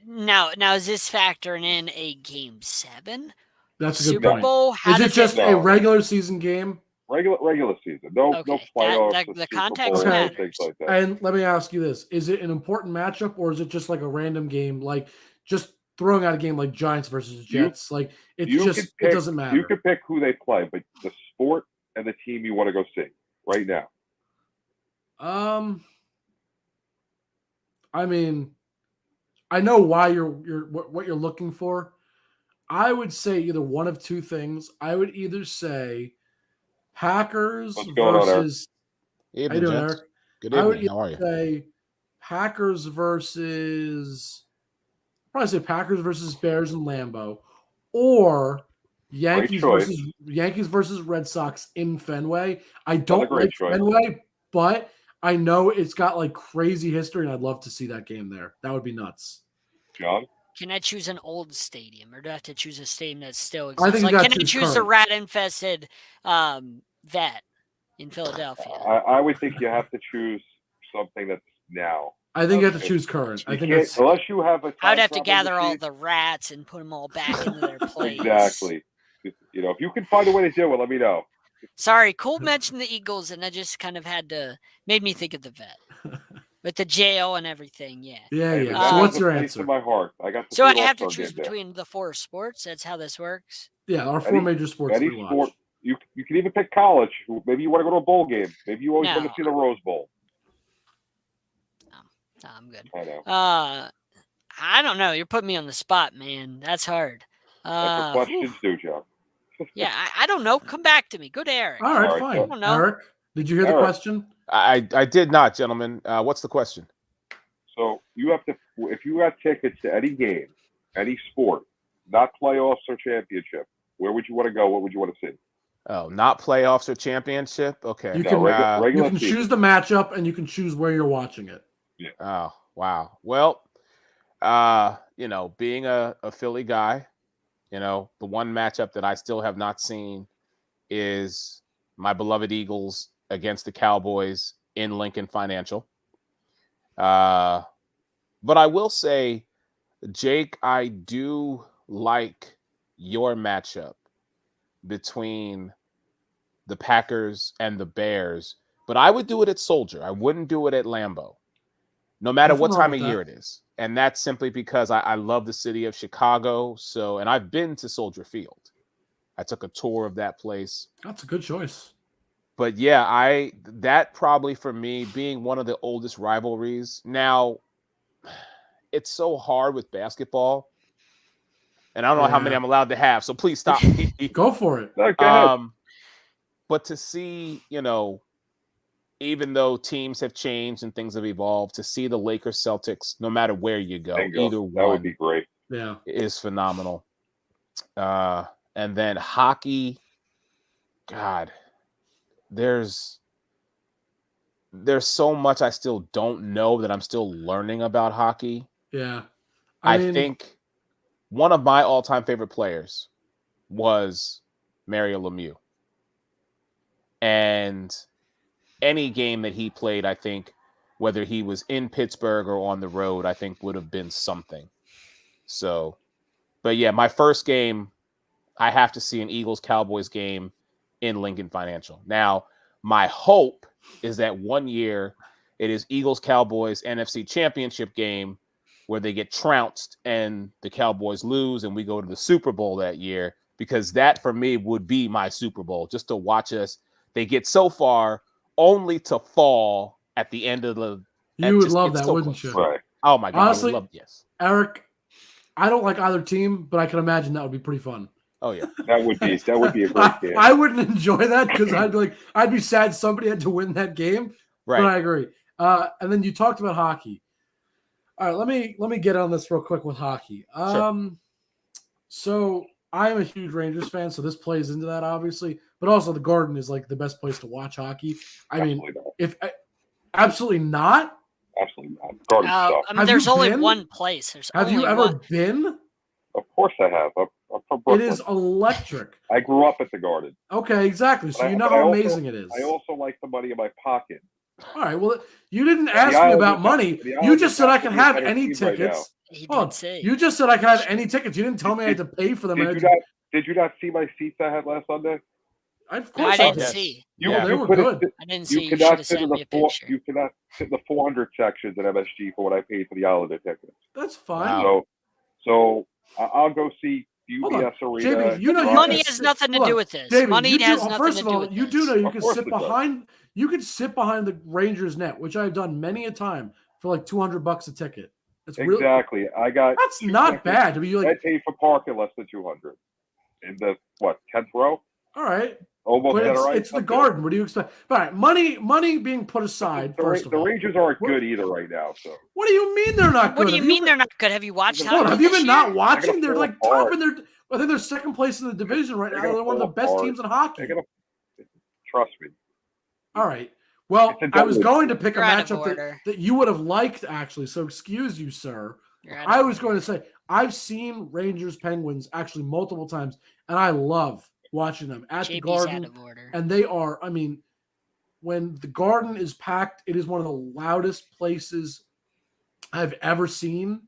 Now is this factoring in a Game 7? That's a good Super point. Bowl. Is it just a regular season game? Regular season. No playoffs. The context Bowl, matters. things like that. And let me ask you this: is it an important matchup, or is it just like a random game, like just throwing out a game like Giants versus Jets? It doesn't matter. You can pick who they play, but the sport and the team you want to go see right now. I mean, I know why what you're looking for. I would say either one of two things. I would either say Packers versus. Evening, how you doing, Eric? Good evening. I would How are you? say Packers versus. Probably say Packers versus Bears in Lambeau, or Yankees versus Red Sox in Fenway. I don't like Fenway, but I know it's got like crazy history, and I'd love to see that game there. That would be nuts. John? Can I choose an old stadium, or do I have to choose a stadium that still exists? I think can I choose the rat-infested vet in Philadelphia? I would think you have to choose something that's now. I think you have to choose current. Unless you have a. I would have to gather all the rats and put them all back into their place. Exactly. If you can find a way to do it, let me know. Sorry, Cole mentioned the Eagles, and I just kind of made me think of the vet. With the JO and everything, yeah. Yeah. So what's your answer? In my heart. I have to choose between the four sports. That's how this works. Yeah, our four major sports. Any sport. You can even pick college. Maybe you want to go to a bowl game. Maybe you always want to see the Rose Bowl. No, I'm good. I know. I don't know. You're putting me on the spot, man. That's hard. That's what questions do, Joe. Yeah, I don't know. Come back to me. Good, Eric. All right, fine. I don't know. Eric, did you hear the question? I did not, gentlemen. What's the question? So you have to, if you got tickets to any game, any sport, not playoffs or championship, where would you want to go? What would you want to see? Oh, not playoffs or championship? Okay. You can choose the matchup, and you can choose where you're watching it. Yeah. Oh, wow. Well, being a Philly guy, the one matchup that I still have not seen is my beloved Eagles against the Cowboys in Lincoln Financial. But I will say, Jake, I do like your matchup between the Packers and the Bears, but I would do it at Soldier. I wouldn't do it at Lambeau, no matter what time of year it is. And that's simply because I love the city of Chicago. And I've been to Soldier Field. I took a tour of that place. That's a good choice. But yeah, that probably for me being one of the oldest rivalries. Now, it's so hard with basketball. And I don't know how many I'm allowed to have, so please stop me. Go for it. No, go ahead. But to see, even though teams have changed and things have evolved, to see the Lakers Celtics, no matter where you go, either one, that would be great. Yeah, is phenomenal. And then hockey, God, there's so much I still don't know that I'm still learning about hockey. Yeah, I think one of my all-time favorite players was Mario Lemieux, and any game that he played, I think, whether he was in Pittsburgh or on the road, I think would have been something. So, but yeah, my first game, I have to see an Eagles-Cowboys game in Lincoln Financial. Now, my hope is that one year it is Eagles-Cowboys NFC Championship game where they get trounced and the Cowboys lose and we go to the Super Bowl that year, because that for me would be my Super Bowl, just to watch us. They get so far only to fall at the end of the. You would love that, wouldn't you? Right. Oh my God! Honestly, I would love, yes. Eric, I don't like either team, but I can imagine that would be pretty fun. Oh yeah, that would be a great game. I wouldn't enjoy that because I'd be sad somebody had to win that game. Right. But I agree. And then you talked about hockey. All right, let me get on this real quick with hockey. Sure. So I am a huge Rangers fan, so this plays into that obviously. But also, the Garden is like the best place to watch hockey. Absolutely not. Absolutely not. Garden sucks. There's only one place. Have you ever been? Of course I have. I'm from Brooklyn. It is electric. I grew up at the Garden. Okay, exactly. So you know how amazing it is. I also like the money in my pocket. All right. Well, you didn't ask me about money. You just said I can have any tickets. He did say. You just said I could have any tickets. You didn't tell me I had to pay for them. Did you not see my seats I had last Sunday? Of course I didn't see. They were good. I didn't see. You cannot sit in the 400 sections at MSG for what I paid for the Islander tickets. That's fine. Wow. So I'll go see UBS Arena. JB, you know, money has nothing to do with this. JB, money has nothing first to of do all, with you this. do know you Of can course sit it does. behind. You can sit behind the Rangers net, which I've done many a time for like $200 a ticket. That's Exactly. I got. That's not bad to be like. I paid for parking less than $200 in the 10th row. All right. Almost But it's the Garden. What do you expect? All right, money being put aside. The Rangers aren't good either right now. So what do you mean they're not good? What do you mean they're not good? Have you watched hockey? Have you been not watching? They're They're like top in their. I think they're second place in the division right now. They're one of the best teams in hockey. Trust me. All right. Well, I was going to pick a matchup that you would have liked, actually. So excuse you, sir. I was going to say I've seen Rangers Penguins actually multiple times, and I love watching them at the Garden. And they are, I mean, when the Garden is packed, it is one of the loudest places I've ever seen.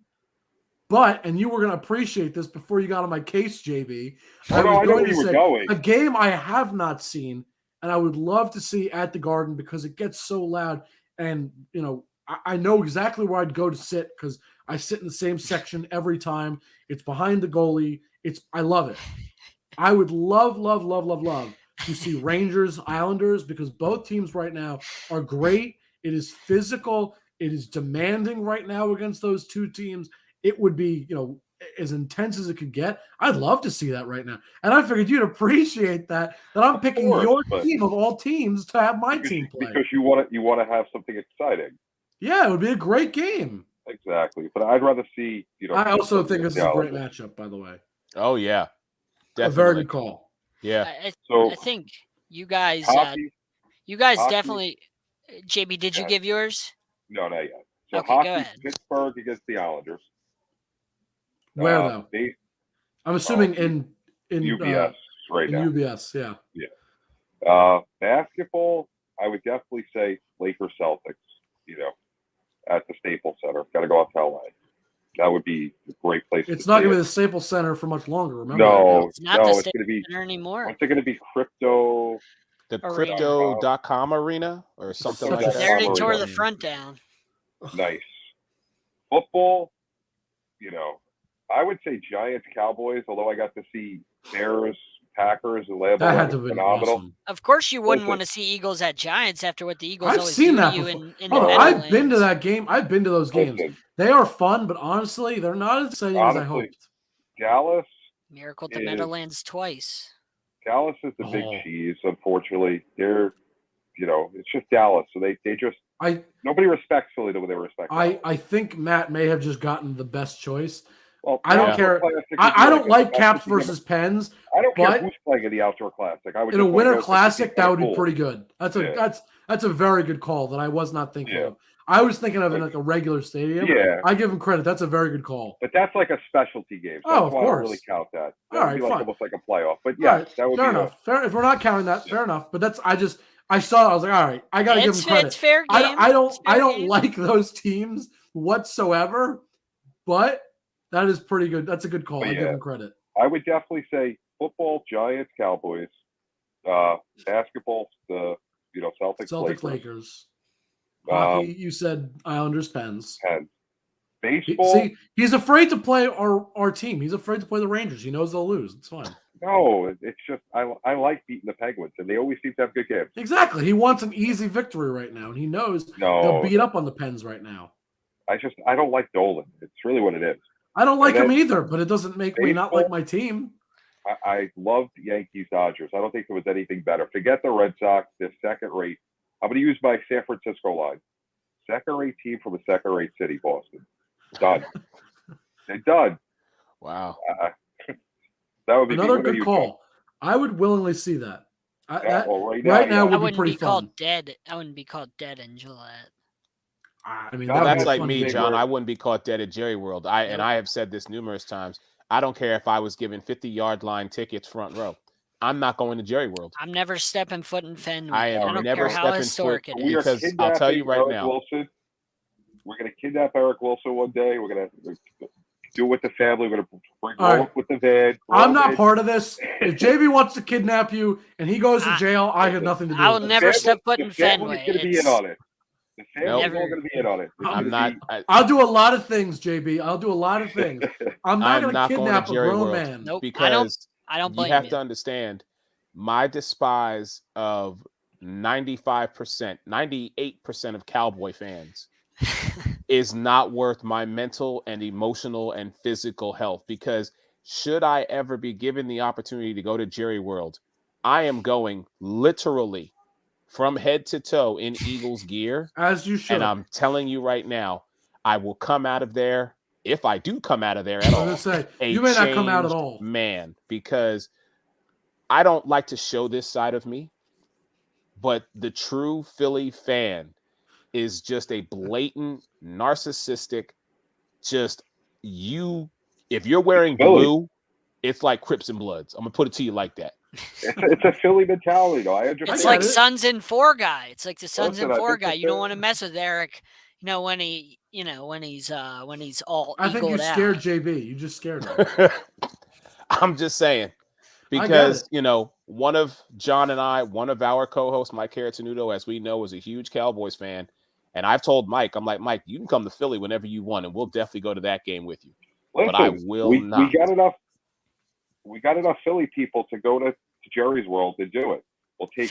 But, and you were going to appreciate this before you got on my case, JB. I was going to say a game I have not seen, and I would love to see at the Garden because it gets so loud. And, you know, I know exactly where I'd go to sit because I sit in the same section every time. It's behind the goalie. I love it. I would love to see Rangers, Islanders, because both teams right now are great. It is physical. It is demanding right now against those two teams. It would be, you know, as intense as it could get. I'd love to see that right now. And I figured you'd appreciate that I'm picking your team of all teams to have my team play. Because you want to have something exciting. Yeah, it would be a great game. Exactly. But I'd rather see, you know. I also think this is a great matchup, by the way. Oh, yeah. Definitely. A very good call. Yeah. I think you guys definitely. JB, did you give yours? No, not yet. So okay, go ahead. Pittsburgh against the Islanders. Where though? I'm assuming in UBS right now. UBS, yeah. Yeah. Basketball, I would definitely say Lakers Celtics. You know, at the Staples Center. Got to go out to LA. That would be a great place. It's not going to be the Staples Center for much longer. Remember? No, it's not the Staples Center anymore. What's it going to be? Crypto. The Crypto.com arena or something like that. They tore the front down. Nice. Football, you know, I would say Giants, Cowboys, although I got to see Bears, Packers, and Lambeau. That had to be phenomenal. Awesome. Of course, you wouldn't want to see Eagles at Giants after what the Eagles always seen do that to you before. in the I've been to that game. I've been to those games. They are fun, but honestly, they're not as exciting as I hoped. Dallas. Miracle at the Meadowlands twice. Dallas is the big cheese, unfortunately. They're, you know, it's just Dallas. So they just nobody respects Philly the way they respect Dallas. I think Matt may have just gotten the best choice. Well, I don't care. I don't like Caps versus Pens. I don't care who's playing in the Outdoor Classic. In a Winter Classic, that would be pretty good. That's a very good call that I was not thinking of. I was thinking of in like a regular stadium. Yeah. I give him credit. That's a very good call. But that's like a specialty game. So of course. I don't really count that. That would be like almost like a playoff. But yeah, that would fair enough. If we're not counting that, fair enough. But that's I saw it. I was like, all right, I got to give him credit. It's fair game. I don't like those teams whatsoever, but that is pretty good. That's a good call. I give him credit. I would definitely say football, Giants, Cowboys, basketball, the Celtics, Lakers. Hockey, you said Islanders, Pens. Baseball. See, he's afraid to play our team. He's afraid to play the Rangers. He knows they'll lose. It's fine. No, it's just I like beating the Penguins, and they always seem to have good games. Exactly. He wants an easy victory right now, and he knows they'll beat up on the Pens right now. I don't like Dolan. It's really what it is. I don't like him either, but it doesn't make me not like my team. I loved Yankees, Dodgers. I don't think there was anything better. Forget the Red Sox. They're second rate. I'm going to use my San Francisco line. Second rate team from a second rate city, Boston. Done. They're done. Wow. That would be another good call. I would willingly see that. Right now would be pretty fun. I wouldn't be called dead in Gillette. I mean, that's like me, John. I wouldn't be caught dead at Jerry World. I have said this numerous times. I don't care if I was given 50-yard line tickets front row. I'm not going to Jerry World. I'm never stepping foot in Fenway. I am never stepping foot because I'll tell you right now. Wilson. We're going to kidnap Eric Wilson one day. We're going to do it with the family. We're going to Bring Rolf with the van. I'm not part of this. If JB wants to kidnap you and he goes to jail, I have nothing to do with it. I will never step foot in Fenway. The family's going to be in on it. The family's all going to be in on it. I'm not. I'll do a lot of things, JB. I'll do a lot of things. I'm not going to kidnap a grown man. Nope. Because I don't blame you. Have to understand, my despise of 95%, 98% of Cowboy fans is not worth my mental and emotional and physical health, because should I ever be given the opportunity to go to Jerry World, I am going literally from head to toe in Eagles gear. As you should. And I'm telling you right now, I will come out of there, if I do come out of there at all. You may not come out at all. Man, because I don't like to show this side of me, but the true Philly fan is just a blatant, narcissistic, if you're wearing blue, it's like Crips and Bloods. I'm going to put it to you like that. It's a Philly mentality, though. It's like Sons in Four guy. It's like the Sons in Four guy. You don't want to mess with Eric, when he's all I think you scared JB. You just scared him. I'm just saying. Because, one of John and one of our co-hosts, Mike Caratanudo, as we know, is a huge Cowboys fan. And I've told Mike, I'm like, Mike, you can come to Philly whenever you want, and we'll definitely go to that game with you. Listen, but I will not. We got enough Philly people to go to Jerry's World to do it. We'll take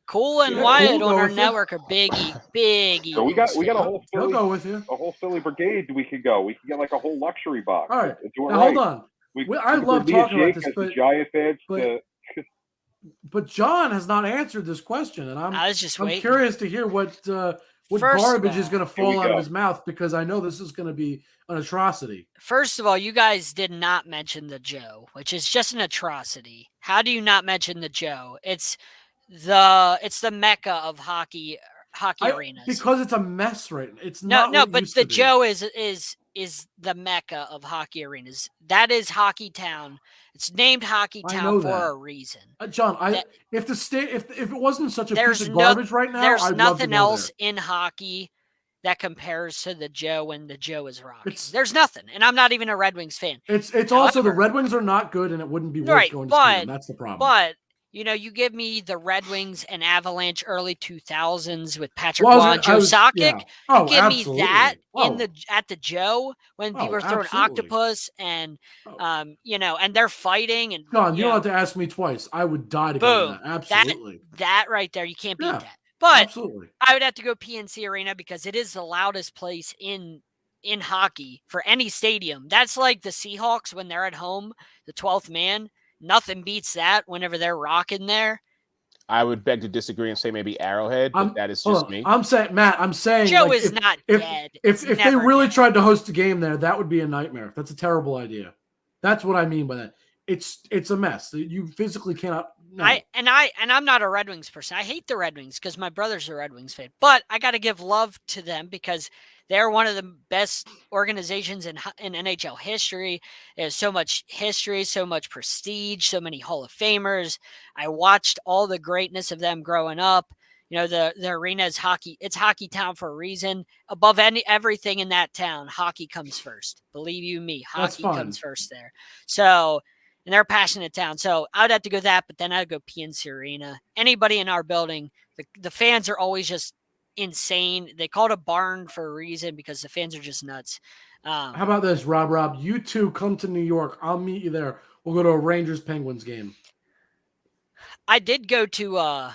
Cool and Wyatt on our network are big. So we got a whole Philly, go with you. A whole Philly brigade. We could go. We can get like a whole luxury box. All right. Now, hold on. I love talking about this, but Giant fans. But John has not answered this question, and I'm curious to hear what garbage is going to fall out of his mouth, because I know this is going to be an atrocity. First of all, you guys did not mention the Joe, which is just an atrocity. How do you not mention the Joe? It's the mecca of hockey arenas. Because it's a mess right now. It's but the Joe is the mecca of hockey arenas. That is Hockey Town. It's named Hockey Town for a reason. John, if it wasn't such a piece of garbage right now, there's I'd nothing love else in hockey that compares to the Joe when the Joe is rocking. There's nothing, and I'm not even a Red Wings fan. It's also the Red Wings are not good, and it wouldn't be worth going to see them. That's the problem. But you give me the Red Wings and Avalanche early 2000s with Patrick Waugh and Joe Sakic. Yeah. Oh, give absolutely. Me that at the Joe when people are throwing octopus and and they're fighting and John, you don't have to ask me twice. I would die to go to that. Absolutely. That right there, you can't beat that. But absolutely. I would have to go PNC Arena because it is the loudest place in hockey for any stadium. That's like the Seahawks when they're at home, the 12th man. Nothing beats that whenever they're rocking there. I would beg to disagree and say maybe Arrowhead, but that is just me. I'm saying Joe is not dead. If they really tried to host a game there, that would be a nightmare. That's a terrible idea. That's what I mean by that. It's a mess. You physically cannot. No. I'm not a Red Wings person. I hate the Red Wings because my brother's a Red Wings fan. But I got to give love to them because they're one of the best organizations in NHL history. There's so much history, so much prestige, so many Hall of Famers. I watched all the greatness of them growing up. The arena is hockey. It's Hockey Town for a reason. Above everything in that town, hockey comes first. Believe you me, hockey comes first there. So. And they're a passionate town. So I would have to go that, but then I'd go PNC Arena. Anybody in our building, the fans are always just insane. They call it a barn for a reason because the fans are just nuts. How about this, Rob? You two come to New York. I'll meet you there. We'll go to a Rangers-Penguins game. I did go to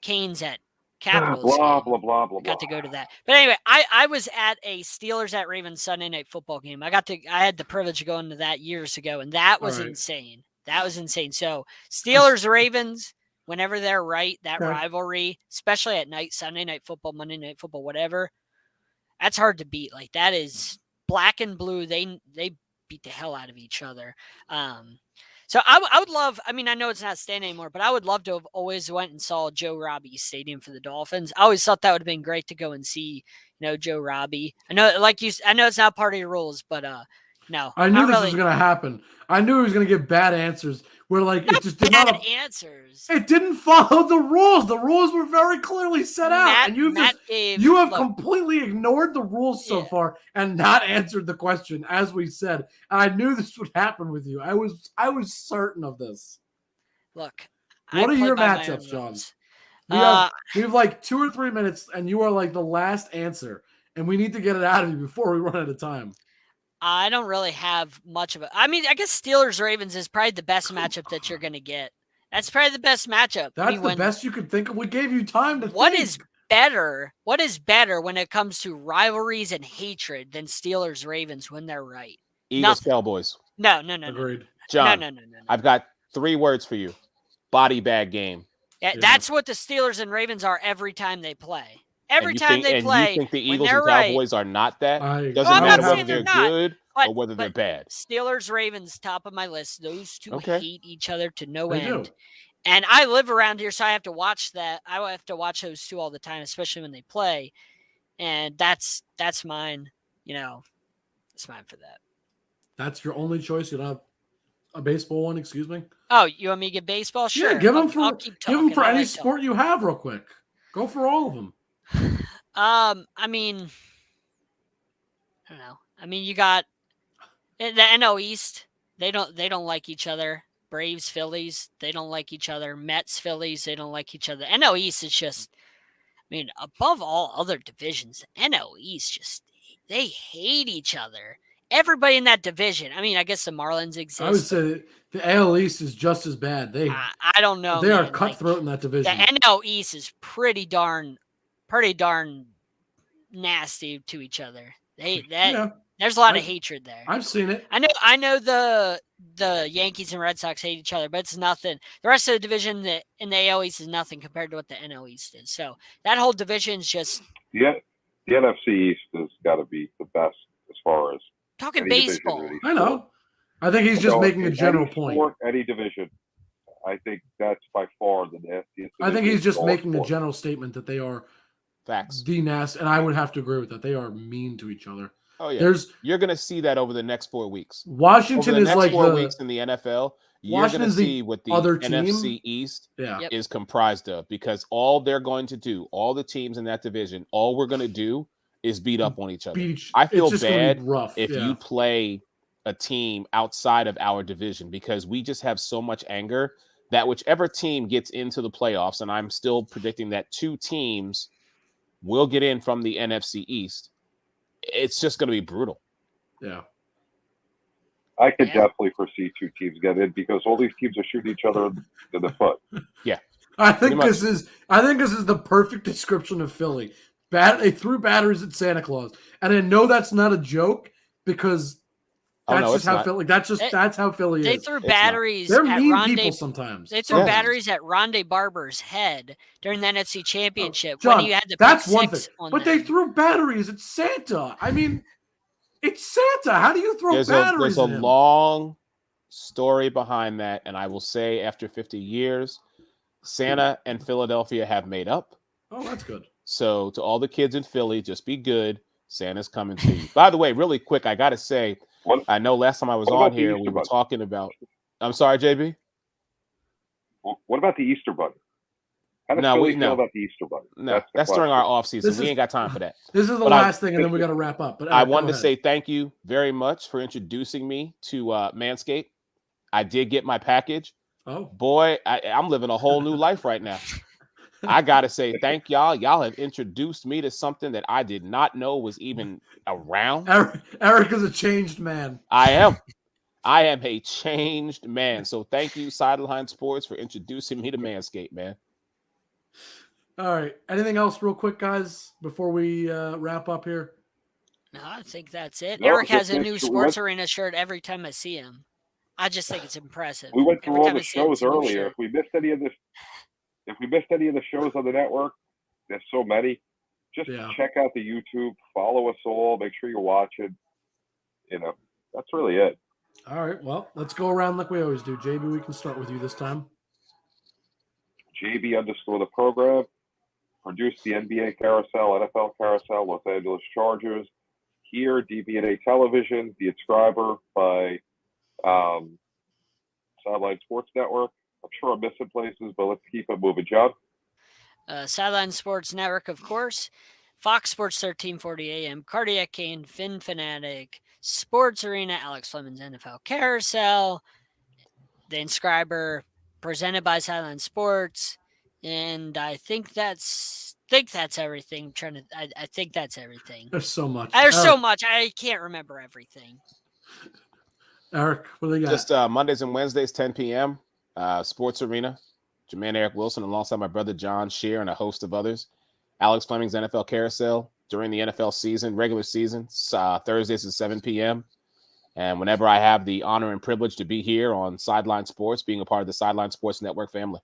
Canes at Capitals. Blah, blah, blah, blah, got to go to that. But anyway, I was at a Steelers at Ravens Sunday night football game. I had the privilege of going to that years ago, and that was insane. That was insane. So Steelers Ravens, whenever they're right, that rivalry, especially at night, Sunday night football, Monday night football, whatever, that's hard to beat. Like that is black and blue. They beat the hell out of each other. So I would love, I know it's not staying anymore, but I would love to have always went and saw Joe Robbie Stadium for the Dolphins. I always thought that would have been great to go and see, Joe Robbie. I know it's not part of your rules, but no. I knew this was going to happen. I knew he was going to give bad answers. where like it just did not answers. It didn't follow the rules. The rules were very clearly set out, and you have completely ignored the rules so far and not answered the question as we said. And I knew this would happen with you. I was certain of this. Look, what are your matchups, John? We have like 2 or 3 minutes, and you are like the last answer, and we need to get it out of you before we run out of time. I don't really have much of it. I mean, I guess Steelers-Ravens is probably the best matchup that you're going to get. That's probably the best matchup. That's the best you could think of. We gave you time to What think. is better? What is better when it comes to rivalries and hatred than Steelers-Ravens when they're right? Eagles-Cowboys. No. Agreed. John, no. I've got 3 words for you. Body bag game. Yeah, that's what the Steelers and Ravens are every time they play. Every time they And play, you think the Eagles and Cowboys are not that? Doesn't matter whether they're good or whether they're bad. Steelers, Ravens, top of my list. Those two hate each other to no They end. do. And I live around here, so I have to watch that. I have to watch those two all the time, especially when they play. And that's mine. It's mine for that. That's your only choice. You don't have a baseball one. Excuse me. Oh, you want me to get baseball? Sure. Yeah, give them I'll keep talking. for any sport you have, real quick. Go for all of them. I mean, I don't know. I mean, you got the NL East. They don't like each other. Braves, Phillies, they don't like each other. Mets, Phillies, they don't like each other. NL East is just, I mean, above all other divisions, the NL East just, they hate each other. Everybody in that division. I mean, I guess the Marlins exist. I would say the AL East is just as bad. I don't know. They are cutthroat in that division. The NL East is pretty darn nasty to each other. There's a lot of hatred there. I've seen it. I know the Yankees and Red Sox hate each other, but it's nothing. The rest of the division in the AL East is nothing compared to what the NL East is. So that whole division is just the NFC East has got to be the best as far as talking baseball. I know. I think he's just making a general point. Any division, I think that's by far the nastiest. I think he's just making a general statement that they are facts. The nast, and I would have to agree with that. They are mean to each other. Oh yeah, you're going to see that over the next 4 weeks. Washington is like 4 weeks in the NFL. You're going to see what the other NFC East is comprised of, because all they're going to do, all the teams in that division, all we're going to do is beat up on each other. I feel bad if you play a team outside of our division, because we just have so much anger that whichever team gets into the playoffs, and I'm still predicting that 2 teams will get in from the NFC East, it's just going to be brutal. Yeah. I could definitely foresee 2 teams get in, because all these teams are shooting each other in the foot. Yeah. I think this is the perfect description of Philly. They threw batteries at Santa Claus. And I know that's not a joke, because that's how Philly is. They threw batteries They're at mean people sometimes. They threw batteries at Rondé Barber's head during the NFC Championship. John, when you had the that's one thing. But they threw batteries at Santa. I mean, it's Santa. How do you throw batteries at him? There's a long story behind that, and I will say, after 50 years, Santa and Philadelphia have made up. Oh, that's good. So to all the kids in Philly, just be good. Santa's coming to you. By the way, really quick, I got to say, I know last time I was on here, we were talking about. I'm sorry, JB. What about the Easter Bunny? How does Philly feel about the Easter Bunny? No, that's during our off season. We ain't got time for that. This is the last thing, and then we got to wrap up. But I wanted to say thank you very much for introducing me to Manscaped. I did get my package. Oh boy, I'm living a whole new life right now. I gotta say thank y'all. Y'all have introduced me to something that I did not know was even around. Eric is a changed man. I am a changed man. So thank you, Sideline Sports, for introducing me to Manscaped, man. All right. Anything else real quick, guys, before we wrap up here? No, I think that's it. Eric has a new Sports Arena shirt every time I see him. I just think it's impressive. We went through all the shows earlier. If we missed any of the shows on the network, there's so many. Just check out the YouTube, follow us all, make sure you're watching. That's really it. All right. Well, let's go around like we always do. JB, we can start with you this time. JB_the program. Produced the NBA Carousel, NFL Carousel, Los Angeles Chargers. Here, DBNA Television, the Inscriber by Sideline Sports Network. I'm sure I'm missing places, but let's keep it moving, John. Sideline Sports Network, of course. Fox Sports 1340 AM, Cardiac Kane, Fin Fanatic, Sports Arena, Alex Fleming's NFL Carousel, The Inscriber, presented by Sideline Sports, and I think that's everything. I think that's everything. There's so much. There's so much. I can't remember everything. Eric, what do they got? Just Mondays and Wednesdays, 10 p.m. Sports Arena. Jermaine Eric Wilson alongside my brother Jon Shearer and a host of others. Alex Fleming's NFL Carousel during the NFL season, regular season, Thursdays at 7 p.m. And whenever I have the honor and privilege to be here on Sideline Sports, being a part of the Sideline Sports Network family.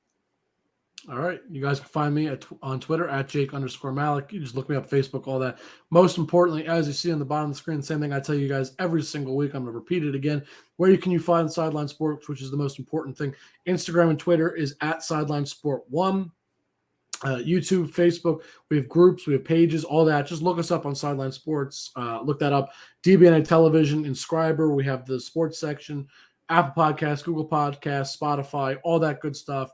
All right. You guys can find me on Twitter at Jake_Malik. You just look me up, Facebook, all that. Most importantly, as you see on the bottom of the screen, same thing I tell you guys every single week. I'm going to repeat it again. Where can you find Sideline Sports, which is the most important thing? Instagram and Twitter is at Sideline Sport 1. YouTube, Facebook, we have groups, we have pages, all that. Just look us up on Sideline Sports. Look that up. DBNA Television, Inscriber. We have the sports section, Apple Podcasts, Google Podcasts, Spotify, all that good stuff.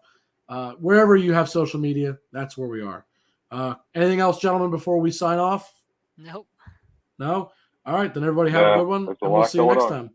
Wherever you have social media, that's where we are. Anything else, gentlemen, before we sign off? Nope. No? All right, then everybody have a good one, and we'll see you next time.